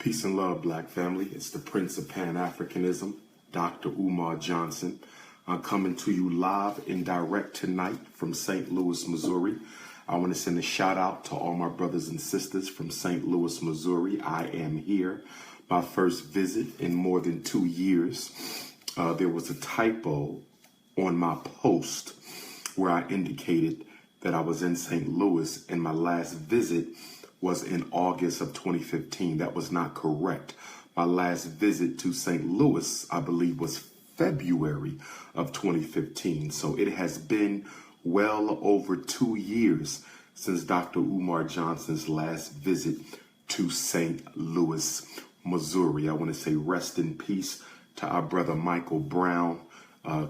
Peace and love, Black family. It's the Prince of Pan-Africanism, Dr. UMAR Johnson. I'm coming to you live and direct tonight from St. Louis, Missouri. I want to send a shout out to all my brothers and sisters from St. Louis, Missouri. I am here. My first visit in more than 2 years. There was a typo on my post where I indicated that I was in St. Louis and my last visit was in August of 2015. That was not correct. My last visit to St. Louis, I believe, was February of 2015. So it has been well over 2 years since Dr. UMAR Johnson's last visit to St. Louis, Missouri. I want to say rest in peace to our brother Michael Brown.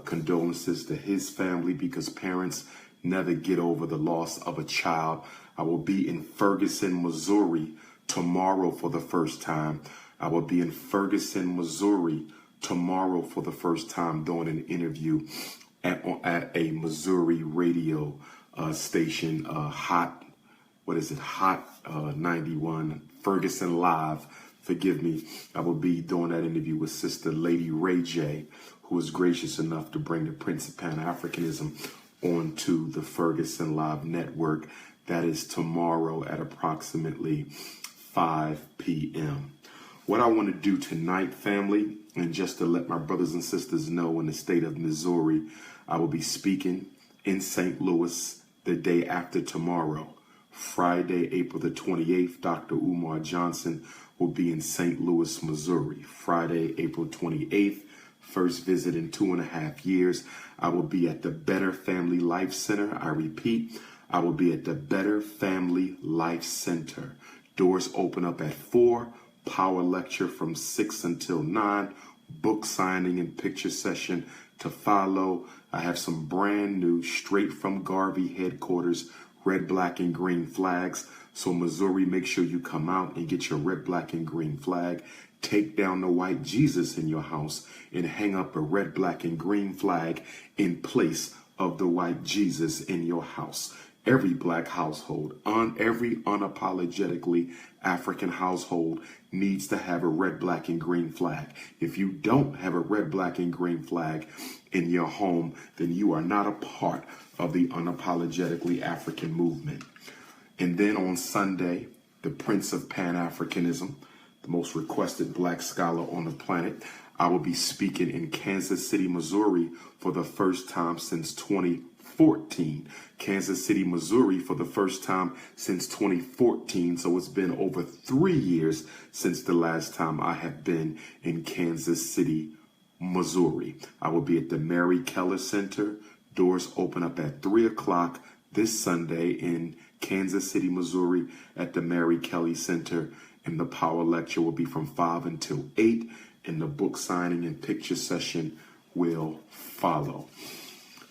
Condolences to his family, because parents never get over the loss of a child. I will be in Ferguson, Missouri tomorrow for the first time. I will be in Ferguson, Missouri tomorrow for the first time doing an interview at a Missouri radio station, Hot 91, Ferguson Live. Forgive me. I will be doing that interview with Sister Lady Ray J, who was gracious enough to bring the Prince of Pan-Africanism onto the Ferguson Live network. That is tomorrow at approximately 5 p.m. What I want to do tonight, family, and just to let my brothers and sisters know, in the state of Missouri, I will be speaking in St. Louis the day after tomorrow. Friday, April the 28th, Dr. UMAR Johnson will be in St. Louis, Missouri. Friday, April 28th, first visit in 2.5 years. I will be at the Better Family Life Center. I repeat, I will be at the Better Family Life Center. Doors open up at 4. Power lecture from 6 until 9. Book signing and picture session to follow. I have some brand new, straight from Garvey headquarters, red, black, and green flags. So Missouri, make sure you come out and get your red, black, and green flag. Take down the white Jesus in your house and hang up a red, black, and green flag in place of the white Jesus in your house. Every Black household, every unapologetically African household needs to have a red, black, and green flag. If you don't have a red, black, and green flag in your home, then you are not a part of the unapologetically African movement. And then on Sunday, the Prince of Pan-Africanism, the most requested Black scholar on the planet, I will be speaking in Kansas City, Missouri for the first time since 2014. Kansas City, Missouri for the first time since 2014. So it's been over 3 years since the last time I have been in Kansas City, Missouri. I will be at the Mary Keller Center. Doors open up at 3 o'clock this Sunday in Kansas City, Missouri at the Mary Kelly Center. And the power lecture will be from 5 until 8. And the book signing and picture session will follow.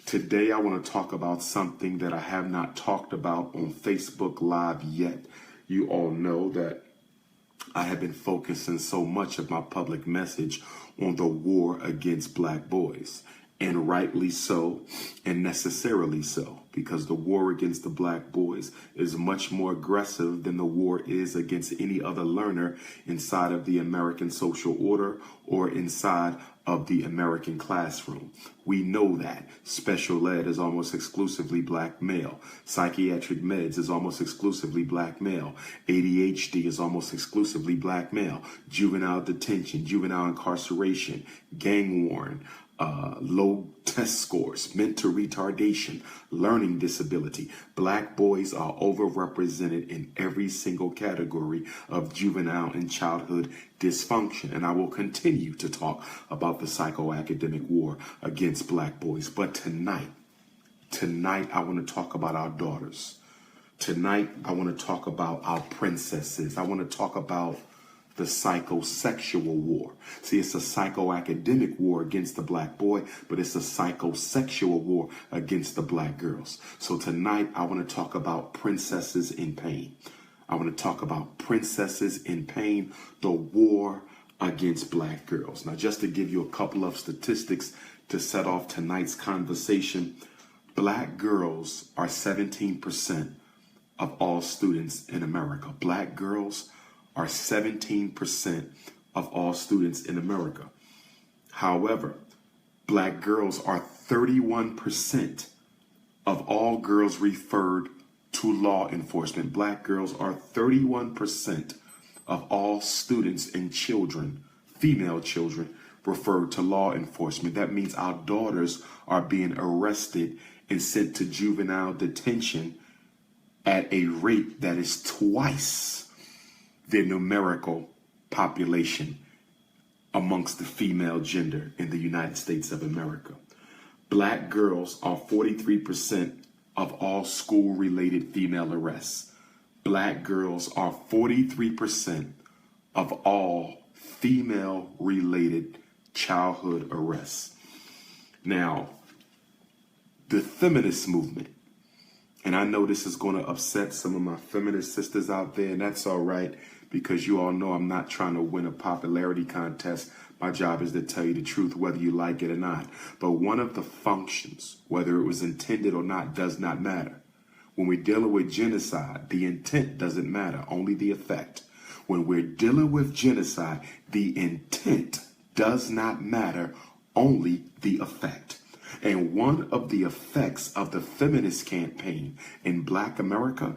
Today, I want to talk about something that I have not talked about on Facebook Live yet. You all know that I have been focusing so much of my public message on the war against Black boys. And rightly so, and necessarily so, because the war against the Black boys is much more aggressive than the war is against any other learner inside of the American social order or inside of the American classroom. We know that. Special ed is almost exclusively Black male. Psychiatric meds is almost exclusively Black male. ADHD is almost exclusively Black male. Juvenile detention, juvenile incarceration, gang warrant, low test scores, mental retardation, learning disability. Black boys are overrepresented in every single category of juvenile and childhood dysfunction. And I will continue to talk about the psychoacademic war against Black boys. But tonight I want to talk about our daughters. Tonight, I want to talk about our princesses. I want to talk about the psychosexual war. See, it's a psychoacademic war against the Black boy, but it's a psychosexual war against the Black girls. So tonight, I want to talk about princesses in pain. I want to talk about princesses in pain, the war against Black girls. Now, just to give you a couple of statistics to set off tonight's conversation, Black girls are 17% of all students in America. Black girls are 17% of all students in America. However, black girls are 31% of all girls referred to law enforcement. Black girls are 31% of all students and children, female children, referred to law enforcement. That means our daughters are being arrested and sent to juvenile detention at a rate that is twice the numerical population amongst the female gender in the United States of America. Black girls are 43% of all school-related female arrests. Black girls are 43% of all female-related childhood arrests. Now, the feminist movement, and I know this is going to upset some of my feminist sisters out there, and that's all right, because you all know I'm not trying to win a popularity contest. My job is to tell you the truth, whether you like it or not. But one of the functions, whether it was intended or not, does not matter. When we're dealing with genocide, the intent doesn't matter, only the effect. When we're dealing with genocide, the intent does not matter, only the effect. And one of the effects of the feminist campaign in Black America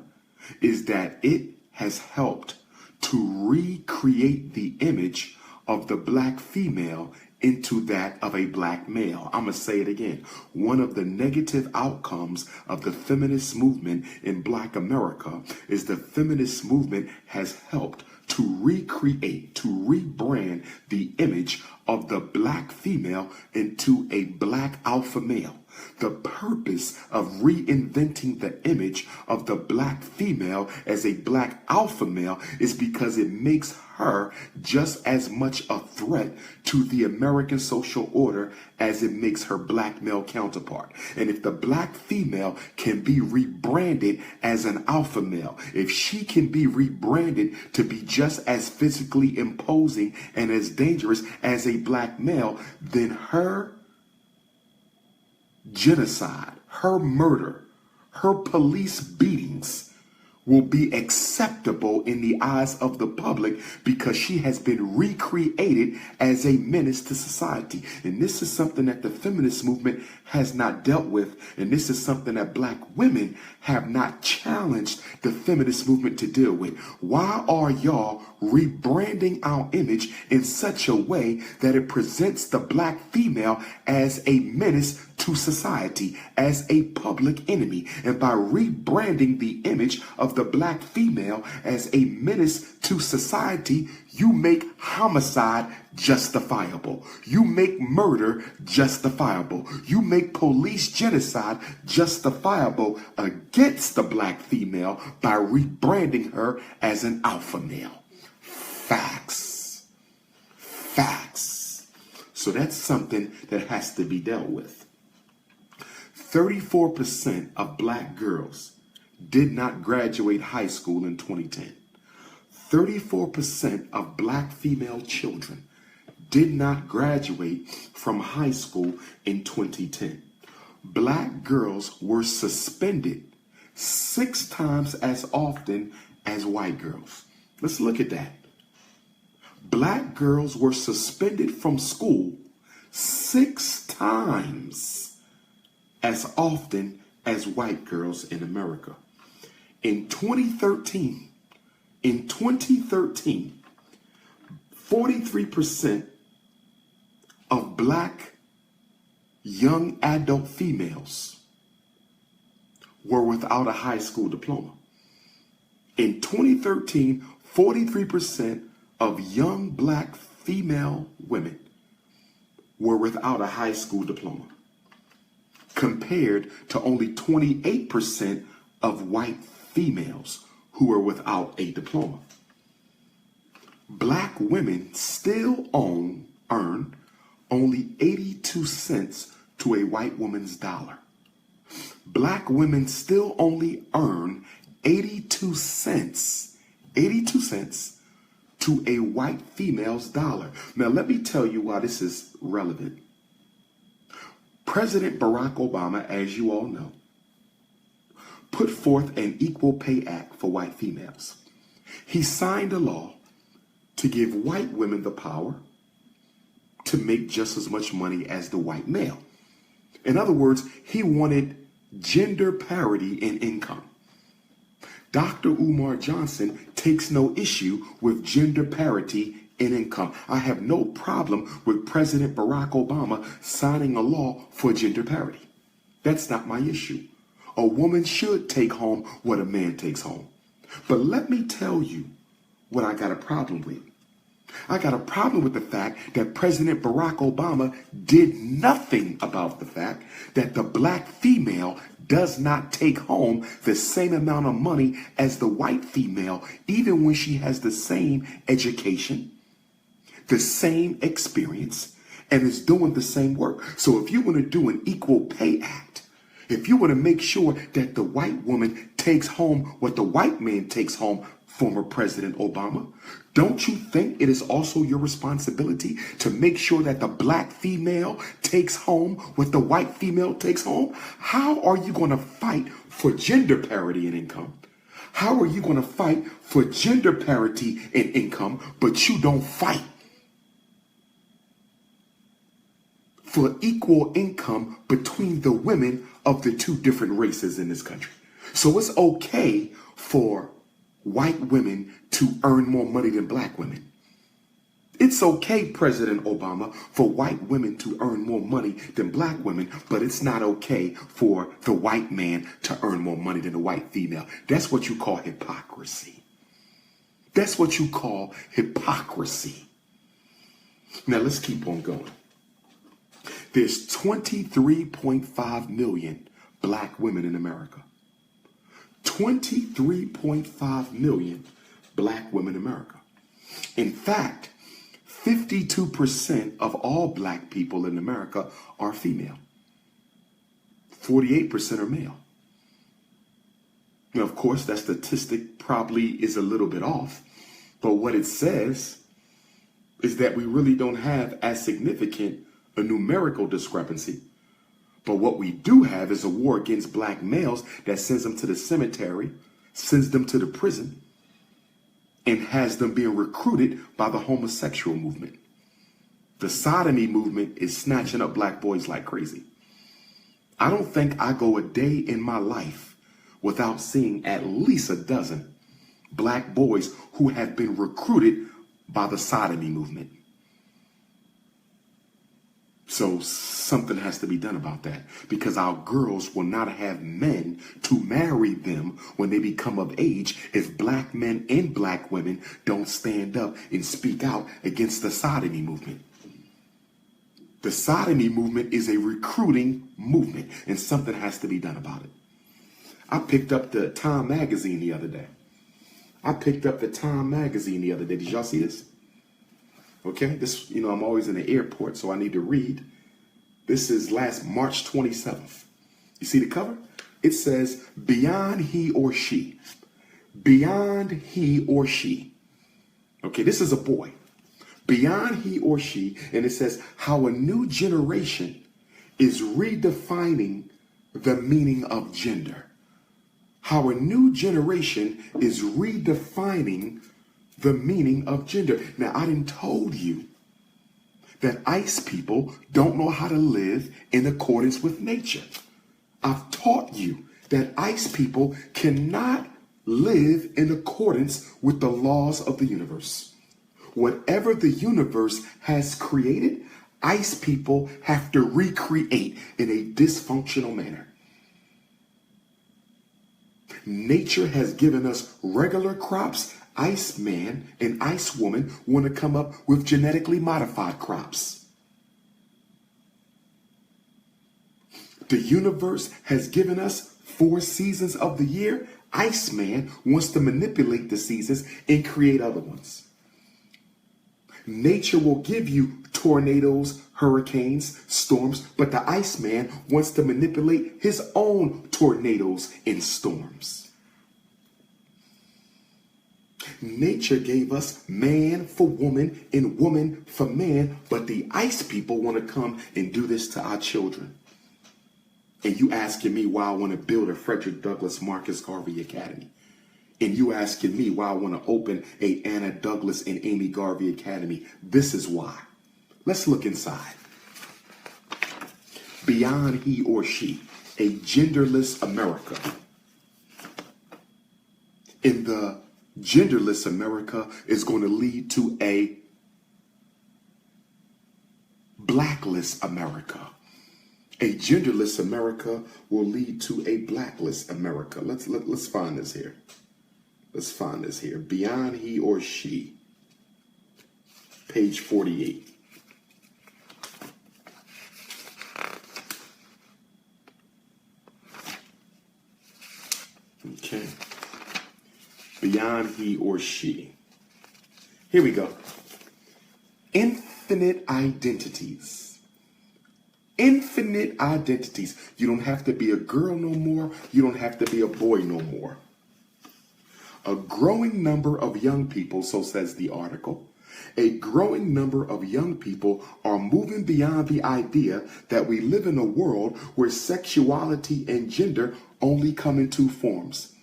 is that it has helped to recreate the image of the black female into that of a black male. I'm going to say it again. One of the negative outcomes of the feminist movement in Black America is the feminist movement has helped to recreate, to rebrand the image of the black female into a black alpha male. The purpose of reinventing the image of the black female as a black alpha male is because it makes her just as much a threat to the American social order as it makes her black male counterpart. And if the black female can be rebranded as an alpha male, if she can be rebranded to be just as physically imposing and as dangerous as a black male, then her genocide, her murder, her police beatings will be acceptable in the eyes of the public because she has been recreated as a menace to society. And this is something that the feminist movement has not dealt with. And this is something that black women have not challenged the feminist movement to deal with. Why are y'all rebranding our image in such a way that it presents the black female as a menace to society, as a public enemy? And by rebranding the image of the black female as a menace to society, you make homicide justifiable. You make murder justifiable. You make police genocide justifiable against the black female by rebranding her as an alpha male. Facts. Facts. So that's something that has to be dealt with. 34% of black girls did not graduate high school in 2010. 34% of black female children did not graduate from high school in 2010. Black girls were suspended 6 times as often as white girls. Let's look at that. Black girls were suspended from school 6 times as often as white girls in America. In 2013, 43% of black young adult females were without a high school diploma. In 2013, 43% of young black female women were without a high school diploma, compared to only 28% of white females who were without a diploma. Black women still earn only 82 cents to a white woman's dollar. Black women still only earn 82 cents to a white female's dollar. Now, let me tell you why this is relevant. President Barack Obama, as you all know, put forth an Equal Pay Act for white females. He signed a law to give white women the power to make just as much money as the white male. In other words, he wanted gender parity in income. Dr. Umar Johnson takes no issue with gender parity in income. I have no problem with President Barack Obama signing a law for gender parity. That's not my issue. A woman should take home what a man takes home. But let me tell you what I got a problem with. I got a problem with the fact that President Barack Obama did nothing about the fact that the black female does not take home the same amount of money as the white female, even when she has the same education, the same experience, and is doing the same work. So if you want to do an equal pay act, if you want to make sure that the white woman takes home what the white man takes home, former President Obama, don't you think it is also your responsibility to make sure that the black female takes home what the white female takes home? How are you going to fight for gender parity in income? How are you going to fight for gender parity in income, but you don't fight for equal income between the women of the two different races in this country? So it's okay for white women to earn more money than black women. It's okay, President Obama, for white women to earn more money than black women, but it's not okay for the white man to earn more money than the white female. That's what you call hypocrisy. That's what you call hypocrisy. Now let's keep on going. There's 23.5 million black women in America. 23.5 million black women in America. In fact, 52% of all black people in America are female. 48% are male. Now, of course, that statistic probably is a little bit off, but what it says is that we really don't have as significant a numerical discrepancy. But what we do have is a war against black males that sends them to the cemetery, sends them to the prison, and has them being recruited by the homosexual movement. The sodomy movement is snatching up black boys like crazy. I don't think I go a day in my life without seeing at least a dozen black boys who have been recruited by the sodomy movement. So something has to be done about that, because our girls will not have men to marry them when they become of age if black men and black women don't stand up and speak out against the sodomy movement. The sodomy movement is a recruiting movement, and something has to be done about it. I picked up the Time magazine the other day. Did y'all see this? Okay, this, I'm always in the airport, so I need to read. This is last March 27th. You see the cover? It says, beyond he or she. Beyond he or she. Okay, this is a boy. Beyond he or she. And it says how a new generation is redefining the meaning of gender. How a new generation is redefining the meaning of gender. Now, I done told you that ice people don't know how to live in accordance with nature. I've taught you that ice people cannot live in accordance with the laws of the universe. Whatever the universe has created, ice people have to recreate in a dysfunctional manner. Nature has given us regular crops. Ice man and ice woman want to come up with genetically modified crops. The universe has given us 4 seasons of the year. Iceman wants to manipulate the seasons and create other ones. Nature will give you tornadoes, hurricanes, storms, but the Iceman wants to manipulate his own tornadoes and storms. Nature gave us man for woman and woman for man, but the ice people want to come and do this to our children. And you asking me why I want to build a Frederick Douglass Marcus Garvey Academy. And you asking me why I want to open a Anna Douglas and Amy Garvey Academy. This is why. Let's look inside. Beyond he or she, a genderless America. In the genderless America is going to lead to a blackless America. A genderless America will lead to a blackless America. Let's find this here. Let's find this here. Beyond he or she, page 48. Okay. Beyond he or she. Here we go. Infinite identities. Infinite identities. You don't have to be a girl no more. You don't have to be a boy no more. A growing number of young people, so says the article, a growing number of young people are moving beyond the idea that we live in a world where sexuality and gender only come in two forms.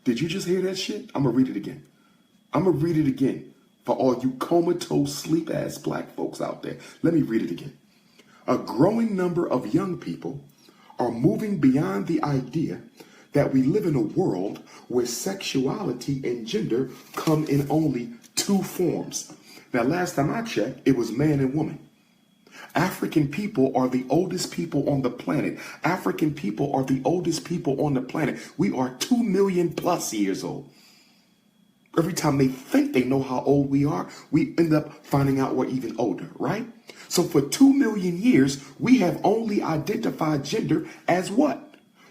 Did you just hear that shit? I'm going to read it again. I'm going to read it again for all you comatose, sleep-ass black folks out there. Let me read it again. A growing number of young people are moving beyond the idea that we live in a world where sexuality and gender come in only two forms. Now, last time I checked, it was man and woman. African people are the oldest people on the planet. African people are the oldest people on the planet. We are 2 million plus years old. Every time they think they know how old we are, we end up finding out we're even older, right? So for 2 million years, we have only identified gender as what?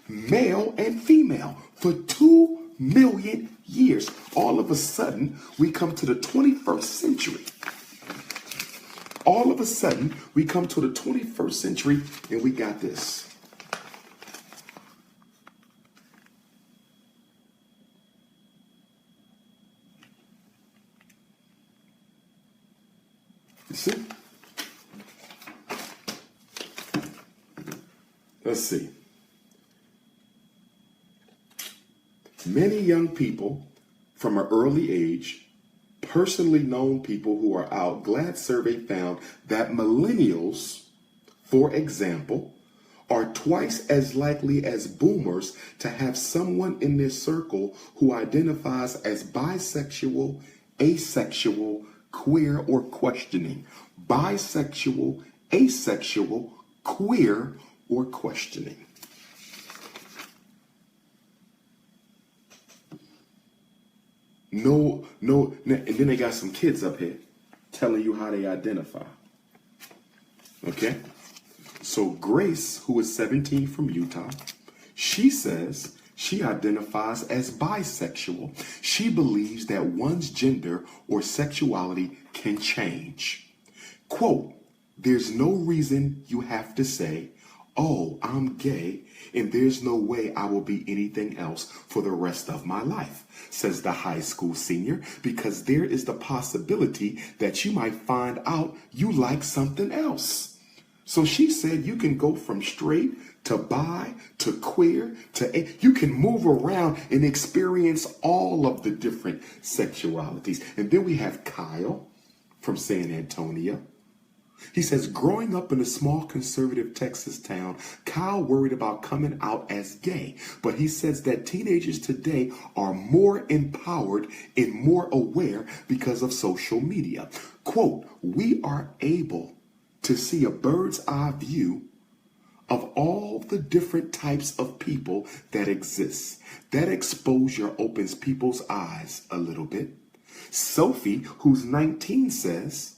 Male and female. For 2 million years. All of a sudden, we come to the 21st century. All of a sudden, we come to the 21st century and we got this. You see? Let's see. Many young people from an early age, personally known people who are out, GLAAD survey found that millennials, for example, are twice as likely as boomers to have someone in their circle who identifies as bisexual, asexual, queer, or questioning. Bisexual, asexual, queer, or questioning. No, and then they got some kids up here telling you how they identify. Okay? So Grace, who is 17 from Utah, she says she identifies as bisexual. She believes that one's gender or sexuality can change. Quote, there's no reason you have to say, oh, I'm gay, and there's no way I will be anything else for the rest of my life, says the high school senior, because there is the possibility that you might find out you like something else. So she said you can go from straight to bi to queer to you can move around and experience all of the different sexualities. And then we have Kyle from San Antonio. He says, growing up in a small conservative Texas town, Kyle worried about coming out as gay. But he says that teenagers today are more empowered and more aware because of social media. Quote, we are able to see a bird's eye view of all the different types of people that exist. That exposure opens people's eyes a little bit. Sophie, who's 19, says,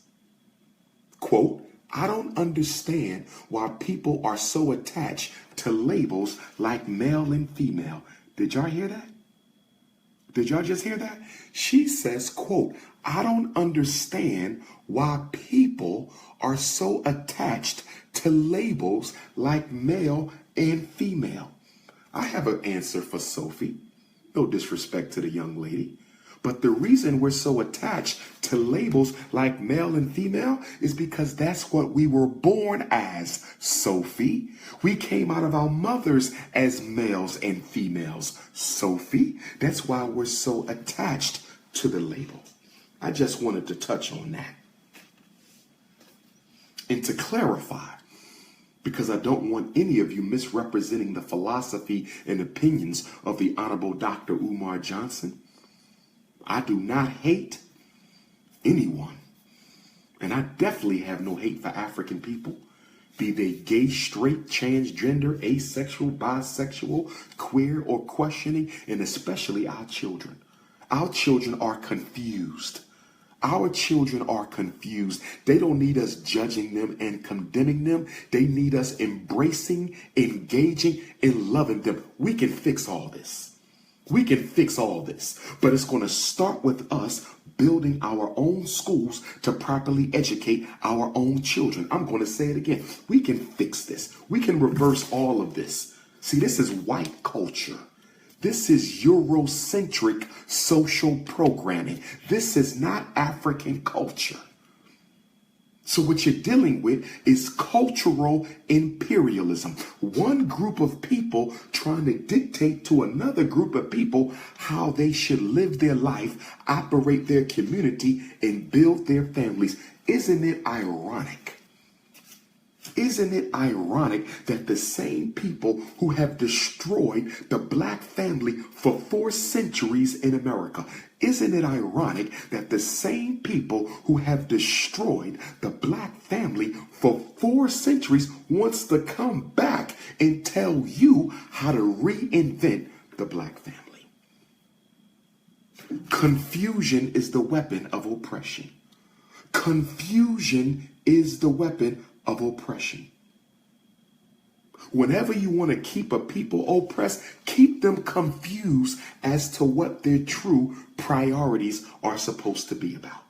quote, I don't understand why people are so attached to labels like male and female. Did y'all hear that? Did y'all just hear that? She says, quote, I don't understand why people are so attached to labels like male and female. I have an answer for Sophie. No disrespect to the young lady. But the reason we're so attached to labels like male and female is because that's what we were born as, Sophie. We came out of our mothers as males and females, Sophie. That's why we're so attached to the label. I just wanted to touch on that. And to clarify, because I don't want any of you misrepresenting the philosophy and opinions of the Honorable Dr. Umar Johnson, I do not hate anyone. And I definitely have no hate for African people, be they gay, straight, transgender, asexual, bisexual, queer, or questioning, and especially our children. Our children are confused. Our children are confused. They don't need us judging them and condemning them. They need us embracing, engaging, and loving them. We can fix all this. We can fix all this, but it's going to start with us building our own schools to properly educate our own children. I'm going to say it again. We can fix this. We can reverse all of this. See, this is white culture. This is Eurocentric social programming. This is not African culture. So what you're dealing with is cultural imperialism. One group of people trying to dictate to another group of people how they should live their life, operate their community, and build their families. Isn't it ironic? Isn't it ironic that the same people who have destroyed the black family for 4 centuries in America, isn't it ironic that the same people who have destroyed the black family for 4 centuries wants to come back and tell you how to reinvent the black family? Confusion is the weapon of oppression. Confusion is the weapon of oppression. Whenever you want to keep a people oppressed, keep them confused as to what their true priorities are supposed to be about.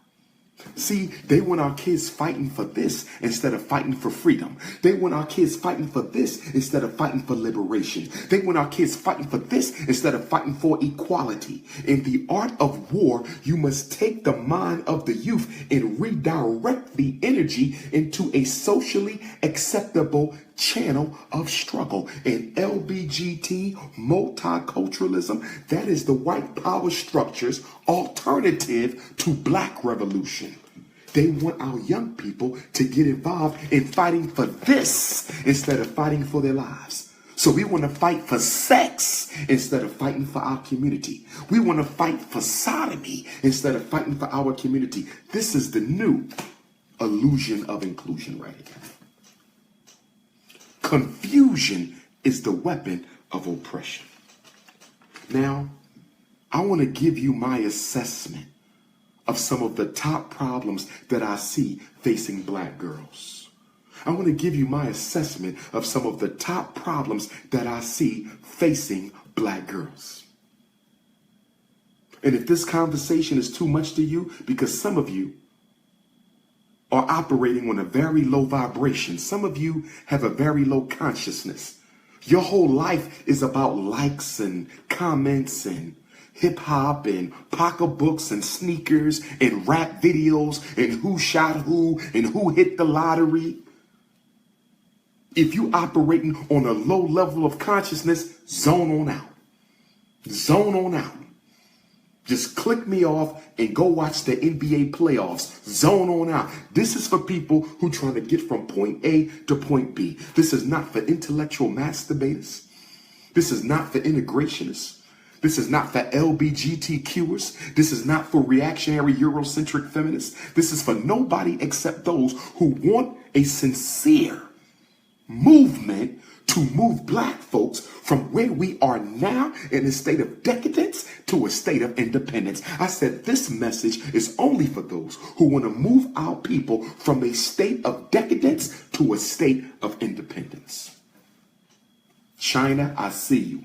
See, they want our kids fighting for this instead of fighting for freedom. They want our kids fighting for this instead of fighting for liberation. They want our kids fighting for this instead of fighting for equality. In the art of war, you must take the mind of the youth and redirect the energy into a socially acceptable channel of struggle. And LBGT, multiculturalism, that is the white power structure's alternative to black revolution. They want our young people to get involved in fighting for this instead of fighting for their lives. So we want to fight for sex instead of fighting for our community. We want to fight for sodomy instead of fighting for our community. This is the new illusion of inclusion right here. Confusion is the weapon of oppression. Now, I want to give you my assessment of some of the top problems that I see facing black girls. I want to give you my assessment of some of the top problems that I see facing black girls. And if this conversation is too much to you, because some of you are operating on a very low vibration. Some of you have a very low consciousness. Your whole life is about likes and comments and hip hop and pocketbooks and sneakers and rap videos and who shot who and who hit the lottery. If you operating on a low level of consciousness, zone on out. Zone on out. Just click me off and go watch the NBA playoffs. Zone on out. This is for people who trying to get from point A to point B. This is not for intellectual masturbators. This is not for integrationists. This is not for LBGTQers. This is not for reactionary Eurocentric feminists. This is for nobody except those who want a sincere movement to move black folks from where we are now in a state of decadence to a state of independence. I said this message is only for those who want to move our people from a state of decadence to a state of independence. China, I see you.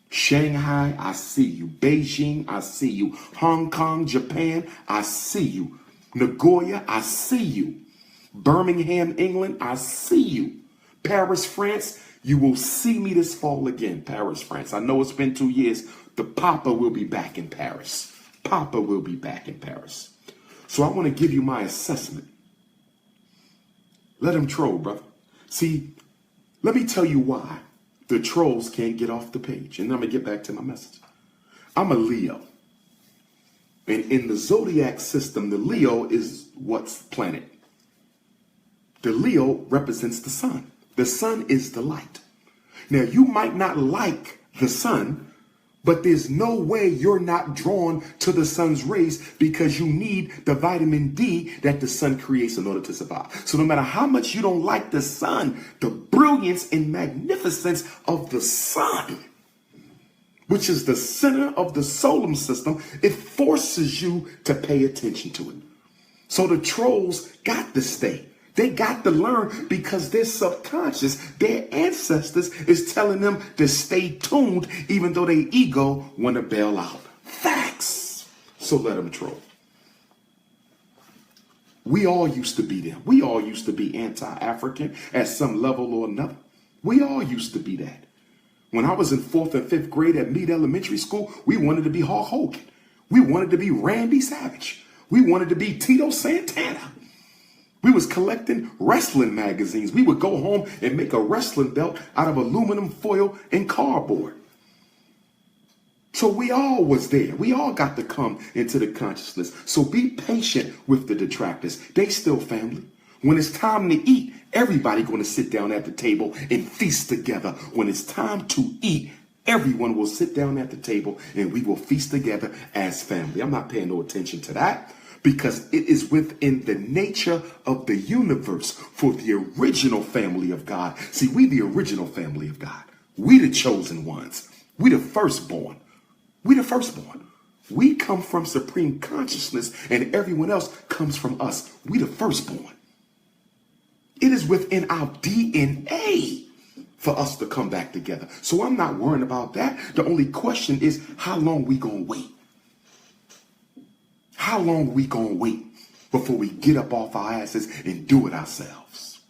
Shanghai, I see you. Beijing, I see you. Hong Kong, Japan, I see you. Nagoya, I see you. Birmingham, England, I see you. Paris, France, you will see me this fall again. Paris, France. I know it's been 2 years. The Papa will be back in Paris. Papa will be back in Paris. So I want to give you my assessment. Let him troll, brother. See, let me tell you why the trolls can't get off the page. And I'm going to get back to my message. I'm a Leo. And in the zodiac system, the Leo is what's planet? The Leo represents the sun. The sun is the light. Now, you might not like the sun, but there's no way you're not drawn to the sun's rays because you need the vitamin D that the sun creates in order to survive. So no matter how much you don't like the sun, the brilliance and magnificence of the sun, which is the center of the solar system, it forces you to pay attention to it. So the trolls got to stay. They got to learn because their subconscious, their ancestors is telling them to stay tuned even though their ego want to bail out. Facts. So let them troll. We all used to be them. We all used to be anti-African at some level or another. We all used to be that. When I was in 4th and 5th grade at Meade Elementary School, we wanted to be Hulk Hogan. We wanted to be Randy Savage. We wanted to be Tito Santana. We was collecting wrestling magazines. We would go home and make a wrestling belt out of aluminum foil and cardboard. So we all was there. We all got to come into the consciousness. So be patient with the detractors. They still family. When it's time to eat, everybody going to sit down at the table and feast together. When it's time to eat, everyone will sit down at the table and we will feast together as family. I'm not paying no attention to that, because it is within the nature of the universe for the original family of God. See, we the original family of God. We the chosen ones. We the firstborn. We the firstborn. We come from supreme consciousness and everyone else comes from us. We the firstborn. It is within our DNA for us to come back together. So I'm not worrying about that. The only question is, how long we gonna wait? How long are we going to wait before we get up off our asses and do it ourselves?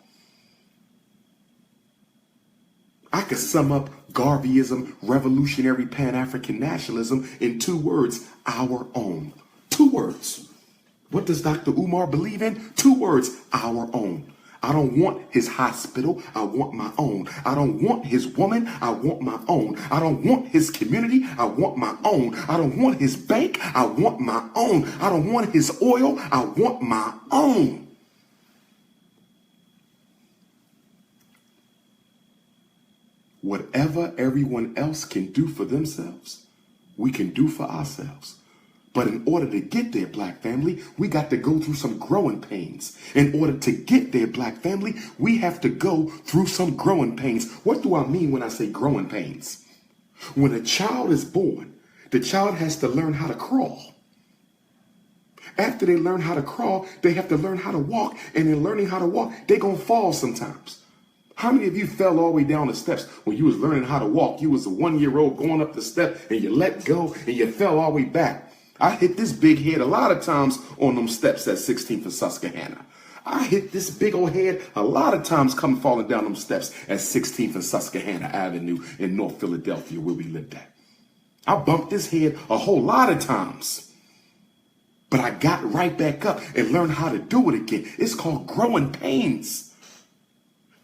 I could sum up Garveyism, revolutionary Pan-African nationalism in 2 words: our own. 2 words. What does Dr. UMAR believe in? 2 words: our own. I don't want his hospital. I want my own. I don't want his woman. I want my own. I don't want his community. I want my own. I don't want his bank. I want my own. I don't want his oil. I want my own. Whatever everyone else can do for themselves, we can do for ourselves. But in order to get there, black family, we got to go through some growing pains. In order to get there, black family, we have to go through some growing pains. What do I mean when I say growing pains? When a child is born, the child has to learn how to crawl. After they learn how to crawl, they have to learn how to walk. And in learning how to walk, they're going to fall sometimes. How many of you fell all the way down the steps when you was learning how to walk? You was a 1-year-old going up the step and you let go and you fell all the way back. I hit this big head a lot of times on them steps at 16th and Susquehanna. I hit this big old head a lot of times coming falling down them steps at 16th and Susquehanna Avenue in North Philadelphia where we lived at. I bumped this head a whole lot of times. But I got right back up and learned how to do it again. It's called growing pains.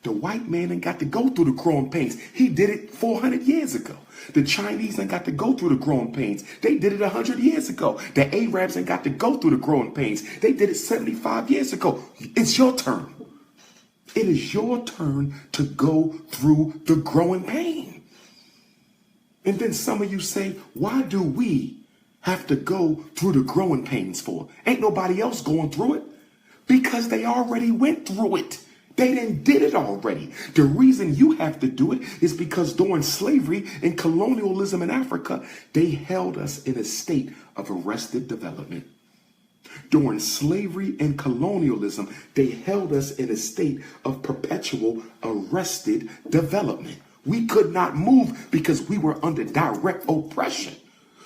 The white man ain't got to go through the growing pains. He did it 400 years ago. The Chinese ain't got to go through the growing pains. They did it 100 years ago. The Arabs ain't got to go through the growing pains. They did it 75 years ago. It's your turn. It is your turn to go through the growing pain. And then some of you say, why do we have to go through the growing pains for? Ain't nobody else going through it. Because they already went through it. They done did it already. The reason you have to do it is because during slavery and colonialism in Africa, they held us in a state of arrested development. During slavery and colonialism, they held us in a state of perpetual arrested development. We could not move because we were under direct oppression.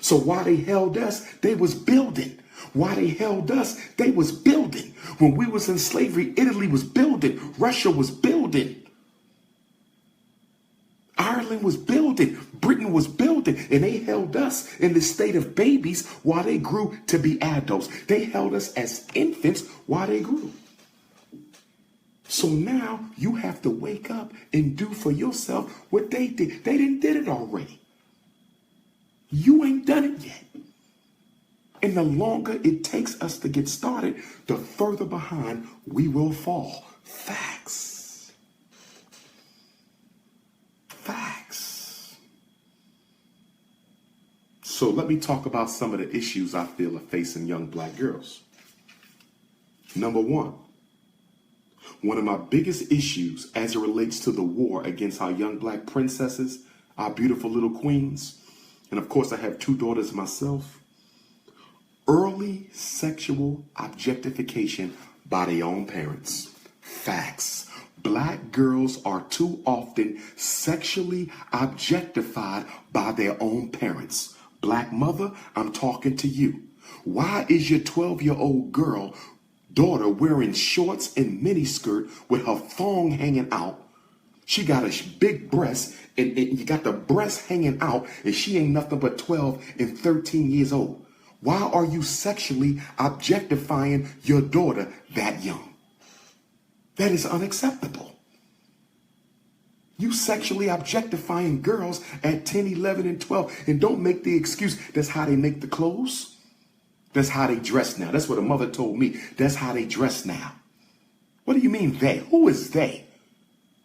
So while they held us, they was building. While they held us, they was building. When we was in slavery, Italy was building. Russia was building. Ireland was building, Britain was building, and they held us in the state of babies while they grew to be adults. They held us as infants while they grew. So now you have to wake up and do for yourself what they did. They didn't did it already. You ain't done it yet. And the longer it takes us to get started, the further behind we will fall. Facts. Facts. So let me talk about some of the issues I feel are facing young black girls. Number one of my biggest issues as it relates to the war against our young black princesses, our beautiful little queens, and of course I have 2 daughters myself, early sexual objectification by their own parents. Facts. Black girls are too often sexually objectified by their own parents. Black mother, I'm talking to you. Why is your 12-year-old daughter wearing shorts and miniskirt with her thong hanging out? She got a big breast and you got the breast hanging out, and she ain't nothing but 12 and 13 years old. Why are you sexually objectifying your daughter that young? That is unacceptable. You sexually objectifying girls at 10, 11, and 12. And don't make the excuse that's how they make the clothes. That's how they dress now. That's what a mother told me. That's how they dress now. What do you mean they? Who is they?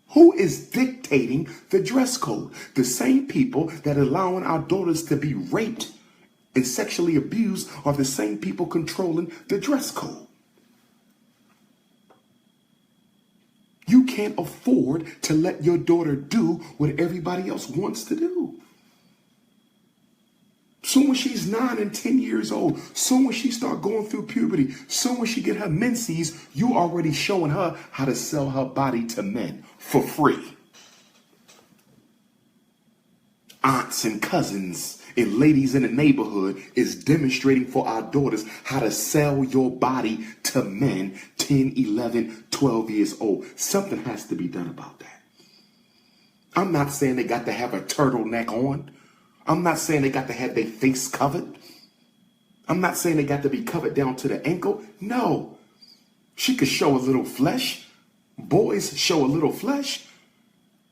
Who is dictating the dress code? The same people that are allowing our daughters to be raped and sexually abused are the same people controlling the dress code. You can't afford to let your daughter do what everybody else wants to do. Soon when she's 9 and 10 years old, soon when she start going through puberty, soon when she get her menses, you already showing her how to sell her body to men for free. Aunts and cousins and ladies in the neighborhood is demonstrating for our daughters how to sell your body to men 10, 11, 12 years old. Something has to be done about that. I'm not saying they got to have a turtleneck on. I'm not saying they got to have their face covered. I'm not saying they got to be covered down to the ankle. No. She could show a little flesh. Boys show a little flesh.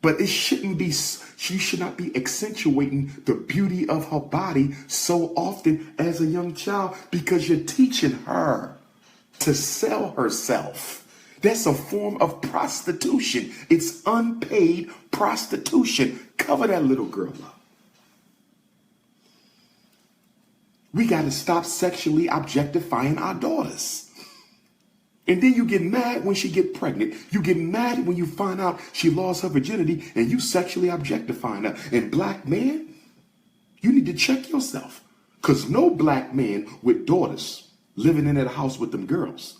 But it shouldn't be, she should not be accentuating the beauty of her body so often as a young child, because you're teaching her to sell herself. That's a form of prostitution. It's unpaid prostitution. Cover that little girl up. We got to stop sexually objectifying our daughters. And then you get mad when she get pregnant. You get mad when you find out she lost her virginity and you sexually objectifying her. And black man, you need to check yourself. Because no black man with daughters living in that house with them girls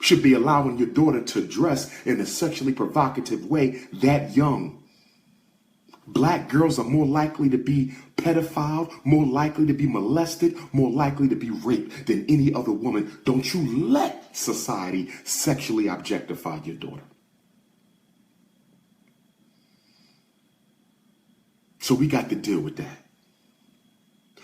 should be allowing your daughter to dress in a sexually provocative way that young. Black girls are more likely to be pedophiled, more likely to be molested, more likely to be raped than any other woman. Don't you let society sexually objectify your daughter. So we got to deal with that.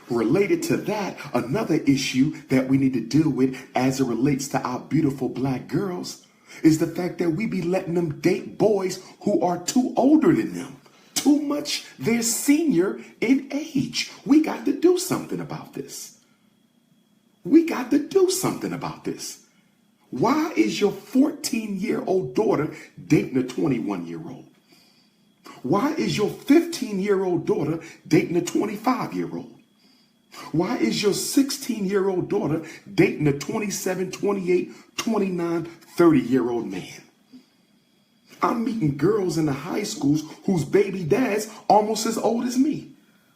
Related to that, another issue that we need to deal with as it relates to our beautiful black girls is the fact that we be letting them date boys who are too older than them. Too much they're senior in age. We got to do something about this. We got to do something about this. Why is your 14-year-old daughter dating a 21-year-old? Why is your 15-year-old daughter dating a 25-year-old? Why is your 16-year-old daughter dating a 27, 28, 29, 30-year-old man? I'm meeting girls in the high schools whose baby dad's almost as old as me.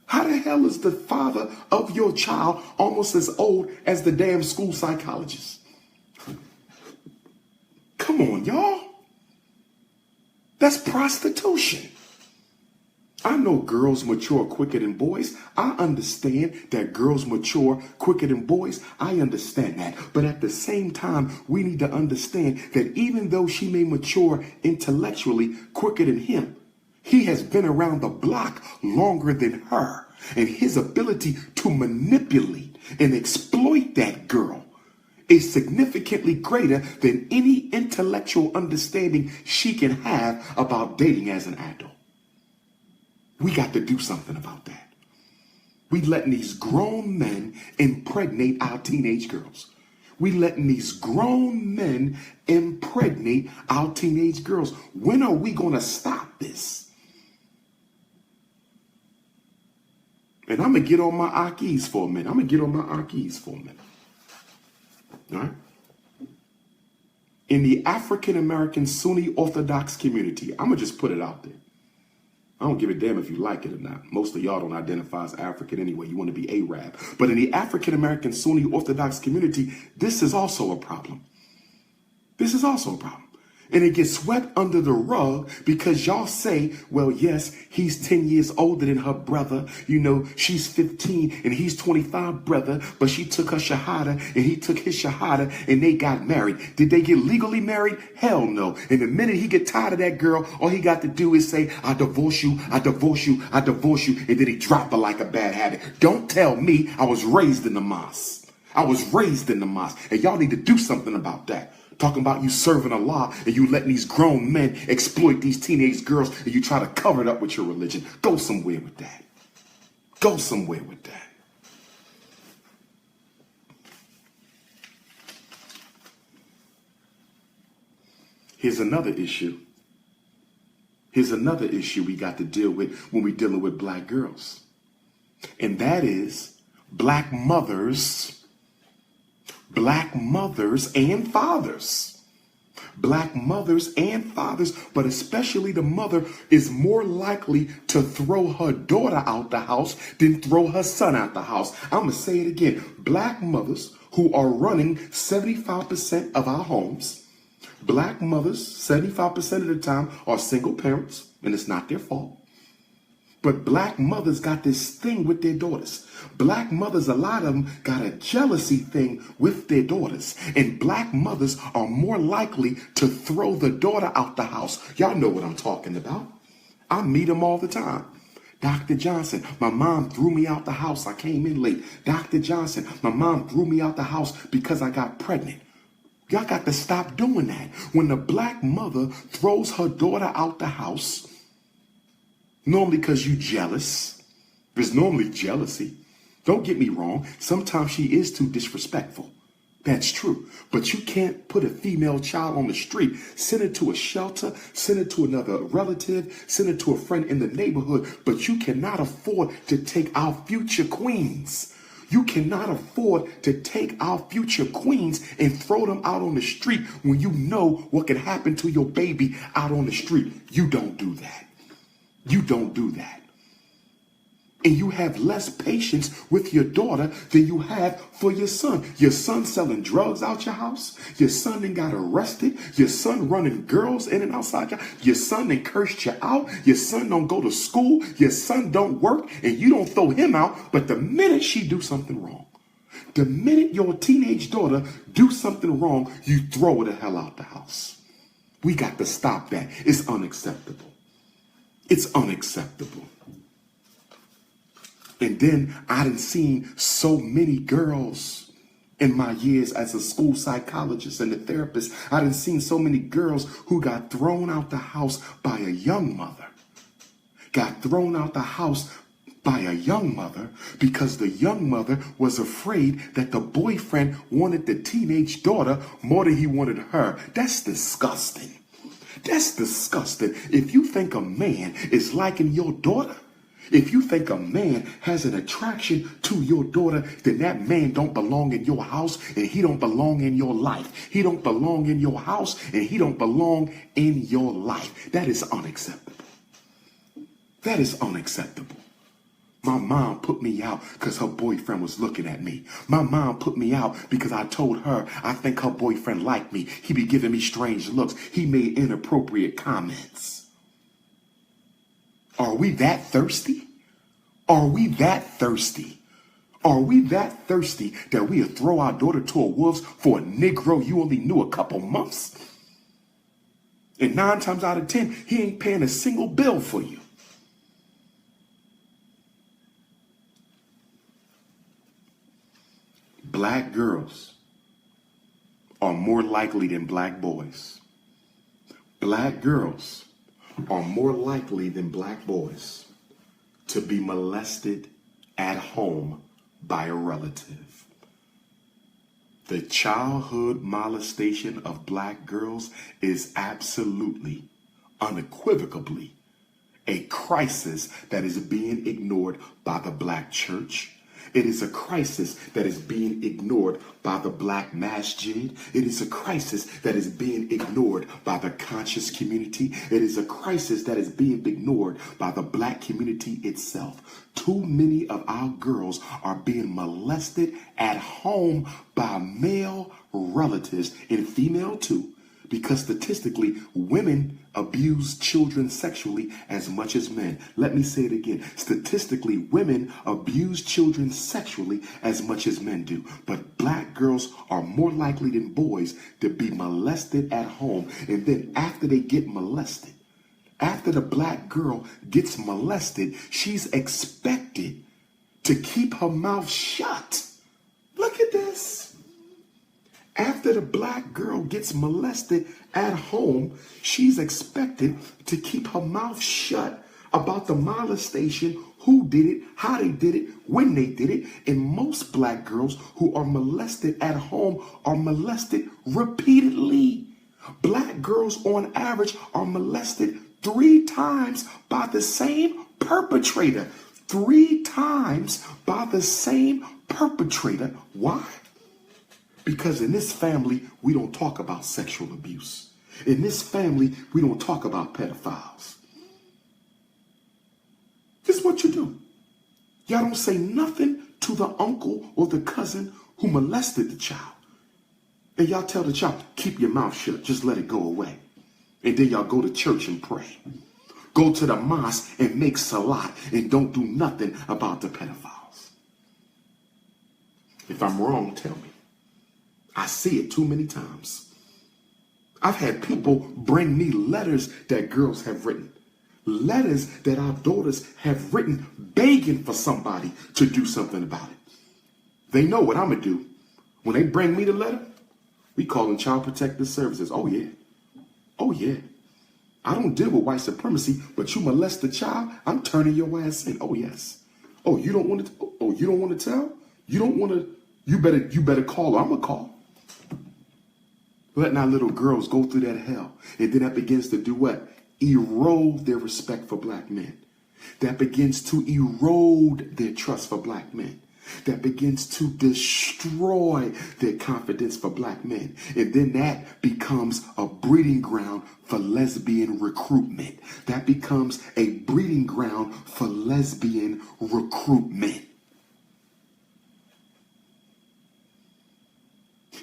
How the hell is the father of your child almost as old as the damn school psychologist? Come on, y'all. That's prostitution. I know girls mature quicker than boys. I understand that girls mature quicker than boys. I understand that. But at the same time, we need to understand that even though she may mature intellectually quicker than him, He has been around the block longer than her. And his ability to manipulate and exploit that girl is significantly greater than any intellectual understanding she can have about dating as an adult. We got to do something about that. We letting these grown men impregnate our teenage girls. We letting these grown men impregnate our teenage girls. When are we going to stop this? And I'm going to get on my Akis for a minute. All right? In the African-American Sunni Orthodox community, I'm going to just put it out there. I don't give a damn if you like it or not. Most of y'all don't identify as African anyway. You want to be Arab. But in the African-American Sunni Orthodox community, this is also a problem. This is also a problem. And it gets swept under the rug because y'all say, well, yes, he's 10 years older than her brother. You know, she's 15 and he's 25, brother. But she took her shahada and he took his shahada and they got married. Did they get legally married? Hell no. And the minute he get tired of that girl, all he got to do is say, I divorce you, I divorce you, I divorce you. And then he drop her like a bad habit. Don't tell me I was raised in the mosque. I was raised in the mosque. And y'all need to do something about that. Talking about you serving Allah and you letting these grown men exploit these teenage girls and you try to cover it up with your religion. Go somewhere with that. Go somewhere with that. Here's another issue. Here's another issue we got to deal with when we're dealing with black girls. And that is black mothers and fathers. Black mothers and fathers, but especially the mother is more likely to throw her daughter out the house than throw her son out the house. I'm going to say it again. Black mothers who are running 75% of our homes. Black mothers, 75% of the time, are single parents, and it's not their fault. But black mothers got this thing with their daughters. Black mothers, a lot of them got a jealousy thing with their daughters. And black mothers are more likely to throw the daughter out the house. Y'all know what I'm talking about. I meet them all the time. Dr. Johnson, my mom threw me out the house. I came in late. Dr. Johnson, my mom threw me out the house because I got pregnant. Y'all got to stop doing that. When the black mother throws her daughter out the house, normally because you jealous. There's normally jealousy. Don't get me wrong. Sometimes she is too disrespectful. That's true. But you can't put a female child on the street, send her to a shelter, send her to another relative, send her to a friend in the neighborhood. But you cannot afford to take our future queens. You cannot afford to take our future queens and throw them out on the street when you know what can happen to your baby out on the street. You don't do that. You don't do that. And you have less patience with your daughter than you have for your son. Your son selling drugs out your house. Your son then got arrested. Your son running girls in and outside your house. Your son then cursed you out. Your son don't go to school. Your son don't work. And you don't throw him out. But the minute she do something wrong, the minute your teenage daughter do something wrong, you throw her the hell out the house. We got to stop that. It's unacceptable. It's unacceptable. And then I done seen so many girls in my years as a school psychologist and a therapist. I done seen so many girls who got thrown out the house by a young mother. Got thrown out the house by a young mother because the young mother was afraid that the boyfriend wanted the teenage daughter more than he wanted her. That's disgusting. That's disgusting. If you think a man is liking your daughter, if you think a man has an attraction to your daughter, then that man don't belong in your house and he don't belong in your life. He don't belong in your house and he don't belong in your life. That is unacceptable. That is unacceptable. My mom put me out because her boyfriend was looking at me. My mom put me out because I told her I think her boyfriend liked me. He be giving me strange looks. He made inappropriate comments. Are we that thirsty? Are we that thirsty? Are we that thirsty that we'll throw our daughter to a wolves for a Negro you only knew a couple months? And 9 times out of 10, he ain't paying a single bill for you. Black girls are more likely than black boys. Black girls are more likely than black boys to be molested at home by a relative. The childhood molestation of black girls is absolutely, unequivocally, a crisis that is being ignored by the black church. It is a crisis that is being ignored by the black masjid. It is a crisis that is being ignored by the conscious community. It is a crisis that is being ignored by the black community itself. Too many of our girls are being molested at home by male relatives, and female too, because statistically, women abuse children sexually as much as men. Let me say it again. Statistically, women abuse children sexually as much as men do. But black girls are more likely than boys to be molested at home. And then after they get molested, after the black girl gets molested, she's expected to keep her mouth shut. Look at this. After the black girl gets molested at home, she's expected to keep her mouth shut about the molestation, who did it, how they did it, when they did it. And most black girls who are molested at home are molested repeatedly. Black girls on average are molested 3 times by the same perpetrator. 3 times by the same perpetrator. Why? Because in this family, we don't talk about sexual abuse. In this family, we don't talk about pedophiles. This is what you do. Y'all don't say nothing to the uncle or the cousin who molested the child. And y'all tell the child, keep your mouth shut, just let it go away. And then y'all go to church and pray. Go to the mosque and make salat and don't do nothing about the pedophiles. If I'm wrong, tell me. I see it too many times. I've had people bring me letters that girls have written. Letters that our daughters have written begging for somebody to do something about it. They know what I'm going to do. When they bring me the letter, we call them Child Protective Services. Oh, yeah. Oh, yeah. I don't deal with white supremacy, but you molest the child, I'm turning your ass in. Oh, yes. Oh, you don't want to? Oh, you don't want to tell? You don't want to? You better call her. I'm going to call. Letting our little girls go through that hell. And then that begins to do what? Erode their respect for black men. That begins to erode their trust for black men. That begins to destroy their confidence for black men. And then that becomes a breeding ground for lesbian recruitment. That becomes a breeding ground for lesbian recruitment.